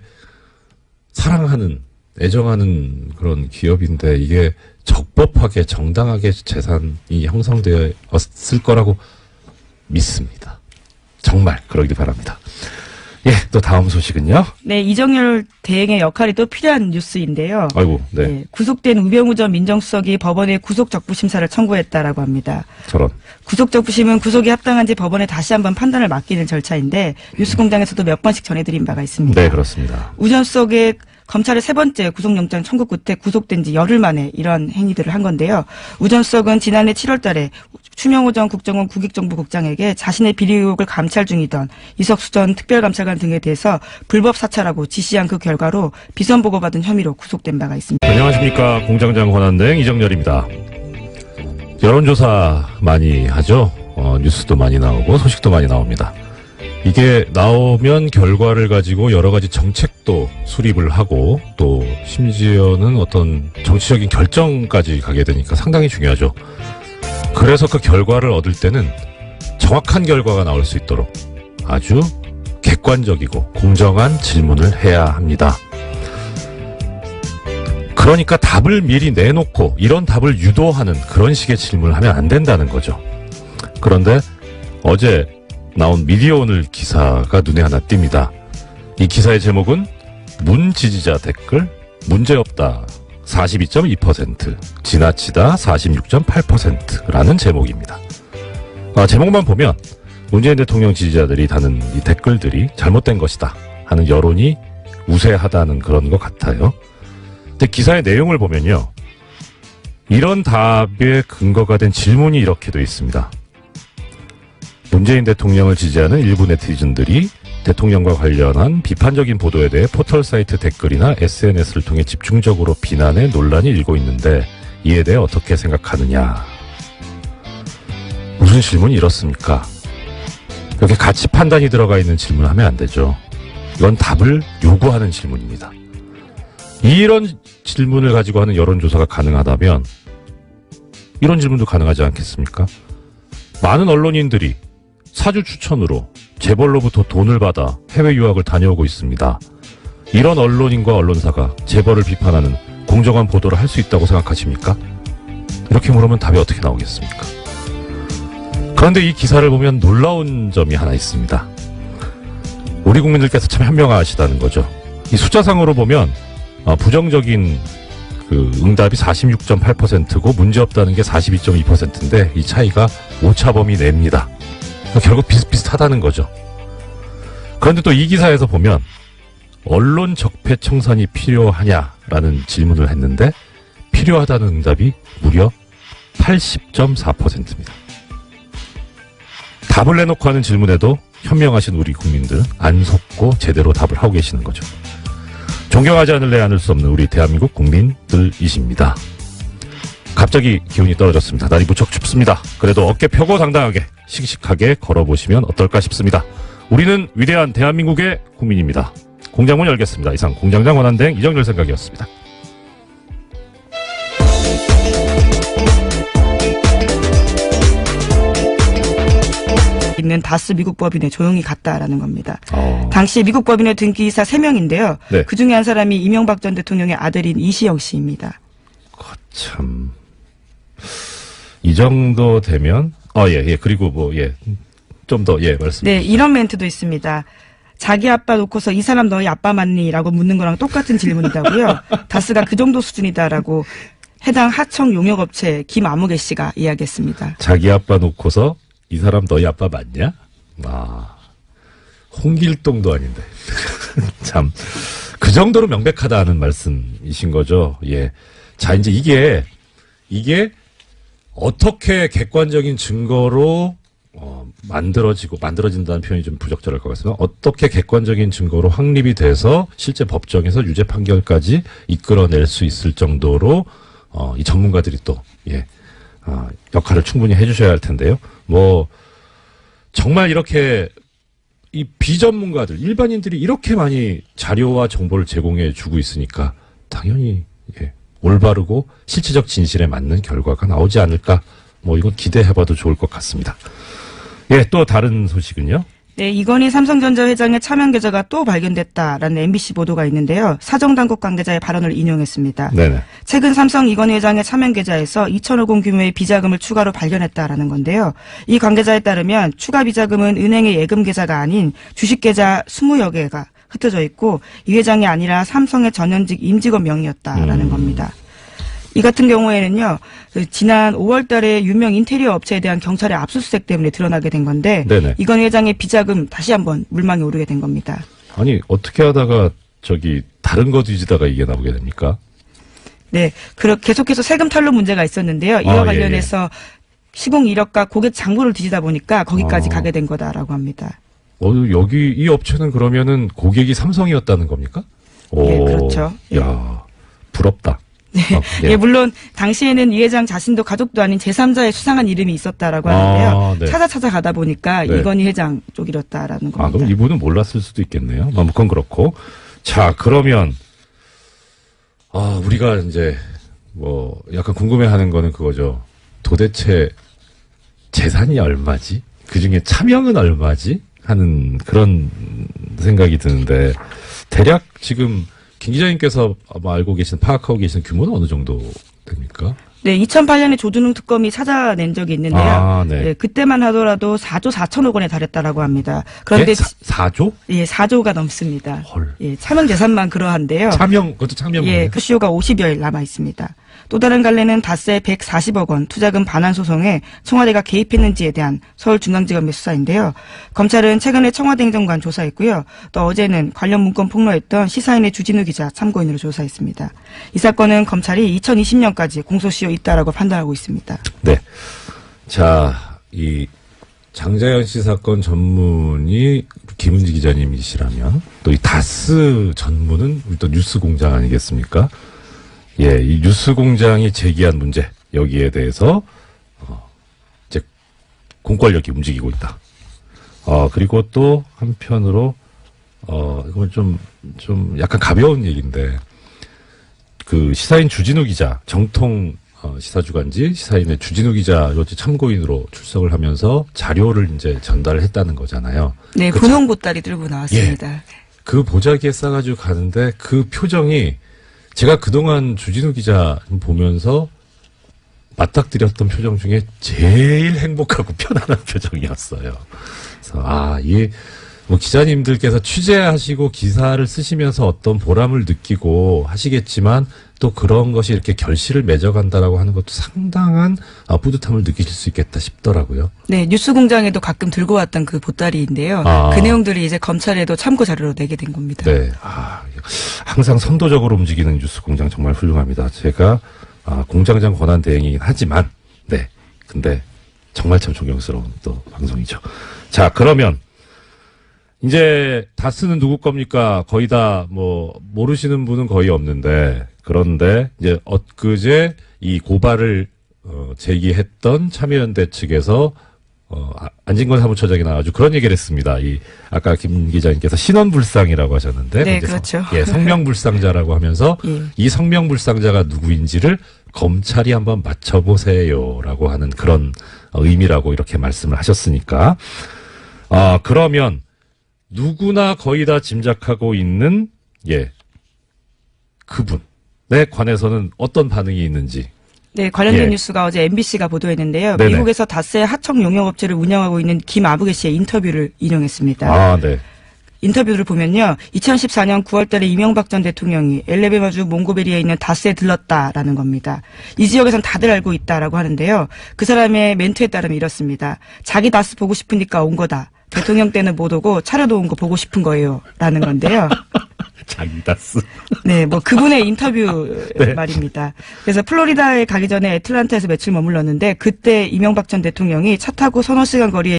사랑하는, 애정하는 그런 기업인데 이게 적법하게 정당하게 재산이 형성되었을 거라고 믿습니다. 정말 그러길 바랍니다. 예, 또 다음 소식은요? 네, 이정열 대행의 역할이 또 필요한 뉴스인데요. 아이고, 네. 네, 구속된 우병우 전 민정수석이 법원에 구속적부심사를 청구했다라고 합니다. 저런. 구속적부심은 구속이 합당한지 법원에 다시 한번 판단을 맡기는 절차인데 뉴스공장에서도 몇 번씩 전해드린 바가 있습니다. 네, 그렇습니다. 우 전 수석의 검찰의 세 번째 구속영장 청구 끝에 구속된 지 열흘 만에 이런 행위들을 한 건데요. 우 전 수석은 지난해 7월 달에 추명호 전 국정원 국익정보국장에게 자신의 비리 의혹을 감찰 중이던 이석수 전 특별감찰관 등에 대해서 불법 사찰하고 지시한 그 결과로 비선 보고받은 혐의로 구속된 바가 있습니다. 안녕하십니까. 공장장 권한대행 이정열입니다. 여론조사 많이 하죠. 뉴스도 많이 나오고 소식도 많이 나옵니다. 이게 나오면 결과를 가지고 여러 가지 정책도 수립을 하고 또 심지어는 어떤 정치적인 결정까지 가게 되니까 상당히 중요하죠. 그래서 그 결과를 얻을 때는 정확한 결과가 나올 수 있도록 아주 객관적이고 공정한 질문을 해야 합니다. 그러니까 답을 미리 내놓고 이런 답을 유도하는 그런 식의 질문을 하면 안 된다는 거죠. 그런데 어제 나온 미디어오늘 기사가 눈에 하나 띕니다. 이 기사의 제목은 문 지지자 댓글 문제없다 42.2% 지나치다 46.8%라는 제목입니다. 제목만 보면 문재인 대통령 지지자들이 다는 이 댓글들이 잘못된 것이다 하는 여론이 우세하다는 그런 것 같아요. 근데 기사의 내용을 보면요. 이런 답의 근거가 된 질문이 이렇게 돼 있습니다. 문재인 대통령을 지지하는 일부 네티즌들이 대통령과 관련한 비판적인 보도에 대해 포털사이트 댓글이나 SNS를 통해 집중적으로 비난의 논란이 일고 있는데 이에 대해 어떻게 생각하느냐. 무슨 질문이 이렇습니까? 이렇게 가치 판단이 들어가 있는 질문을 하면 안 되죠. 이건 답을 요구하는 질문입니다. 이런 질문을 가지고 하는 여론조사가 가능하다면 이런 질문도 가능하지 않겠습니까? 많은 언론인들이 사주 추천으로 재벌로부터 돈을 받아 해외 유학을 다녀오고 있습니다. 이런 언론인과 언론사가 재벌을 비판하는 공정한 보도를 할 수 있다고 생각하십니까? 이렇게 물으면 답이 어떻게 나오겠습니까? 그런데 이 기사를 보면 놀라운 점이 하나 있습니다. 우리 국민들께서 참 현명하시다는 거죠. 이 숫자상으로 보면 부정적인 응답이 46.8%고 문제없다는 게 42.2%인데 이 차이가 오차범위 내입니다. 결국 비슷비슷하다는 거죠. 그런데 또 이 기사에서 보면 언론 적폐 청산이 필요하냐라는 질문을 했는데 필요하다는 응답이 무려 80.4%입니다. 답을 내놓고 하는 질문에도 현명하신 우리 국민들 안 속고 제대로 답을 하고 계시는 거죠. 존경하지 않을래 않을 수 없는 우리 대한민국 국민들이십니다. 갑자기 기온이 떨어졌습니다. 날이 무척 춥습니다. 그래도 어깨 펴고 당당하게 씩씩하게 걸어보시면 어떨까 싶습니다. 우리는 위대한 대한민국의 국민입니다. 공장문 열겠습니다. 이상 공장장 원한대행 이정열 생각이었습니다. 있는 다스 미국 법인에 조용히 갔다라는 겁니다. 당시 미국 법인의 등기이사 3명인데요. 네. 그중에 한 사람이 이명박 전 대통령의 아들인 이시영 씨입니다. 참, 이 정도 되면, 예. 그리고 좀 더, 말씀. 네, 이런 멘트도 있습니다. 자기 아빠 놓고서 이 사람 너희 아빠 맞니? 라고 묻는 거랑 똑같은 질문이다고요. 다스가 그 정도 수준이다라고 해당 하청 용역업체 김아무개 씨가 이야기했습니다. 자기 아빠 놓고서 이 사람 너희 아빠 맞냐? 홍길동도 아닌데. 참, 그 정도로 명백하다는 말씀이신 거죠. 예. 자, 이제 이게 어떻게 객관적인 증거로, 만들어진다는 표현이 좀 부적절할 것 같습니다. 어떻게 객관적인 증거로 확립이 돼서 실제 법정에서 유죄 판결까지 이끌어낼 수 있을 정도로 이 전문가들이 또 역할을 충분히 해주셔야 할 텐데요. 뭐 정말 이렇게 이 비전문가들, 일반인들이 이렇게 많이 자료와 정보를 제공해 주고 있으니까 당연히 올바르고 실체적 진실에 맞는 결과가 나오지 않을까. 뭐 이건 기대해봐도 좋을 것 같습니다. 또 다른 소식은요? 네, 이건희 삼성전자 회장의 차명 계좌가 또 발견됐다라는 MBC 보도가 있는데요. 사정당국 관계자의 발언을 인용했습니다. 네네. 최근 삼성 이건희 회장의 차명 계좌에서 2천억 원 규모의 비자금을 추가로 발견했다라는 건데요. 이 관계자에 따르면 추가 비자금은 은행의 예금 계좌가 아닌 주식 계좌 20여 개가 흩어져 있고 이 회장이 아니라 삼성의 전현직 임직원 명의였다라는 겁니다. 이 같은 경우에는요, 지난 5월 달에 유명 인테리어 업체에 대한 경찰의 압수수색 때문에 드러나게 된 건데, 네네. 이건희 회장의 비자금 다시 한번 물망에 오르게 된 겁니다. 아니, 어떻게 하다가 다른 거 뒤지다가 이게 나오게 됩니까? 네, 계속해서 세금 탈루 문제가 있었는데요. 이와 관련해서 시공 이력과 고객 장부를 뒤지다 보니까 거기까지 가게 된 거다라고 합니다. 여기 이 업체는 그러면은 고객이 삼성이었다는 겁니까? 네, 그렇죠. 야, 부럽다. 네. 물론 당시에는 이 회장 자신도 가족도 아닌 제3자의 수상한 이름이 있었다라고 하는데요. 네. 찾아가다 보니까 이건희 회장 쪽이었다라는 겁니다. 그럼 이분은 몰랐을 수도 있겠네요. 그건 그렇고. 자, 그러면 우리가 이제 뭐 약간 궁금해하는 거는 그거죠. 도대체 재산이 얼마지? 그중에 차명은 얼마지? 하는 그런 생각이 드는데 대략 지금 김 기자님께서 아마 파악하고 계신 규모는 어느 정도 됩니까? 네, 2008년에 조준웅 특검이 찾아낸 적이 있는데요. 네, 그때만 하더라도 4조 4천억 원에 달했다라고 합니다. 그런데 4조? 예, 4조가 넘습니다. 헐. 예, 차명 재산만 그러한데요. 그것도 차명. 예, 푸시오가 50여일 남아 있습니다. 또 다른 갈래는 다스의 140억 원 투자금 반환 소송에 청와대가 개입했는지에 대한 서울중앙지검의 수사인데요. 검찰은 최근에 청와대 행정관 조사했고요. 또 어제는 관련 문건 폭로했던 시사인의 주진우 기자 참고인으로 조사했습니다. 이 사건은 검찰이 2020년까지 공소시효 있다라고 판단하고 있습니다. 네. 자, 이 장자연 씨 사건 전문이 김은지 기자님이시라면 또 이 다스 전문은 우리 또 뉴스공장 아니겠습니까? 이 뉴스공장이 제기한 문제 여기에 대해서 이제 공권력이 움직이고 있다. 그리고 또 한편으로 이건 좀 약간 가벼운 얘기인데 그 시사인 주진우 기자 정통 시사주간지 시사인의 주진우 기자 참고인으로 출석을 하면서 자료를 이제 전달을 했다는 거잖아요. 네, 분홍 보따리 들고 나왔습니다. 그 보자기에 싸가지고 가는데 그 표정이 제가 그동안 주진우 기자 보면서 맞닥뜨렸던 표정 중에 제일 행복하고 편안한 표정이었어요. 그래서 이 뭐 기자님들께서 취재하시고 기사를 쓰시면서 어떤 보람을 느끼고 하시겠지만 또 그런 것이 이렇게 결실을 맺어간다라고 하는 것도 상당한 뿌듯함을 느끼실 수 있겠다 싶더라고요. 네, 뉴스공장에도 가끔 들고 왔던 그 보따리인데요. 그 내용들이 이제 검찰에도 참고 자료로 내게 된 겁니다. 네, 항상 선도적으로 움직이는 뉴스공장 정말 훌륭합니다. 제가 공장장 권한 대행이긴 하지만 근데 정말 참 존경스러운 또 방송이죠. 자, 그러면 이제 다스는 누구 겁니까? 거의 다 모르시는 분은 거의 없는데 그런데 이제 엊그제 이 고발을 제기했던 참여연대 측에서 안진건 사무처장이 나와가지고 그런 얘기를 했습니다. 아까 김 기자님께서 신원불상이라고 하셨는데 네, 그렇죠. 성명불상자라고 하면서 이 성명불상자가 누구인지를 검찰이 한번 맞춰보세요라고 하는 그런 의미라고 이렇게 말씀을 하셨으니까 그러면 누구나 거의 다 짐작하고 있는 그분에 관해서는 어떤 반응이 있는지. 네, 관련된 뉴스가 어제 MBC가 보도했는데요. 네네. 미국에서 다스의 하청 용역업체를 운영하고 있는 김아부개 씨의 인터뷰를 인용했습니다. 네. 인터뷰를 보면요. 2014년 9월 달에 이명박 전 대통령이 엘레베마주 몽고베리에 있는 다스에 들렀다라는 겁니다. 이 지역에선 다들 알고 있다라고 하는데요. 그 사람의 멘트에 따르면 이렇습니다. 자기 다스 보고 싶으니까 온 거다. 대통령 때는 못 오고 차려도 온 거 보고 싶은 거예요. 라는 건데요. 자기 다스. 네, 그분의 인터뷰 말입니다. 그래서 플로리다에 가기 전에 애틀란타에서 며칠 머물렀는데 그때 이명박 전 대통령이 차 타고 서너 시간 거리에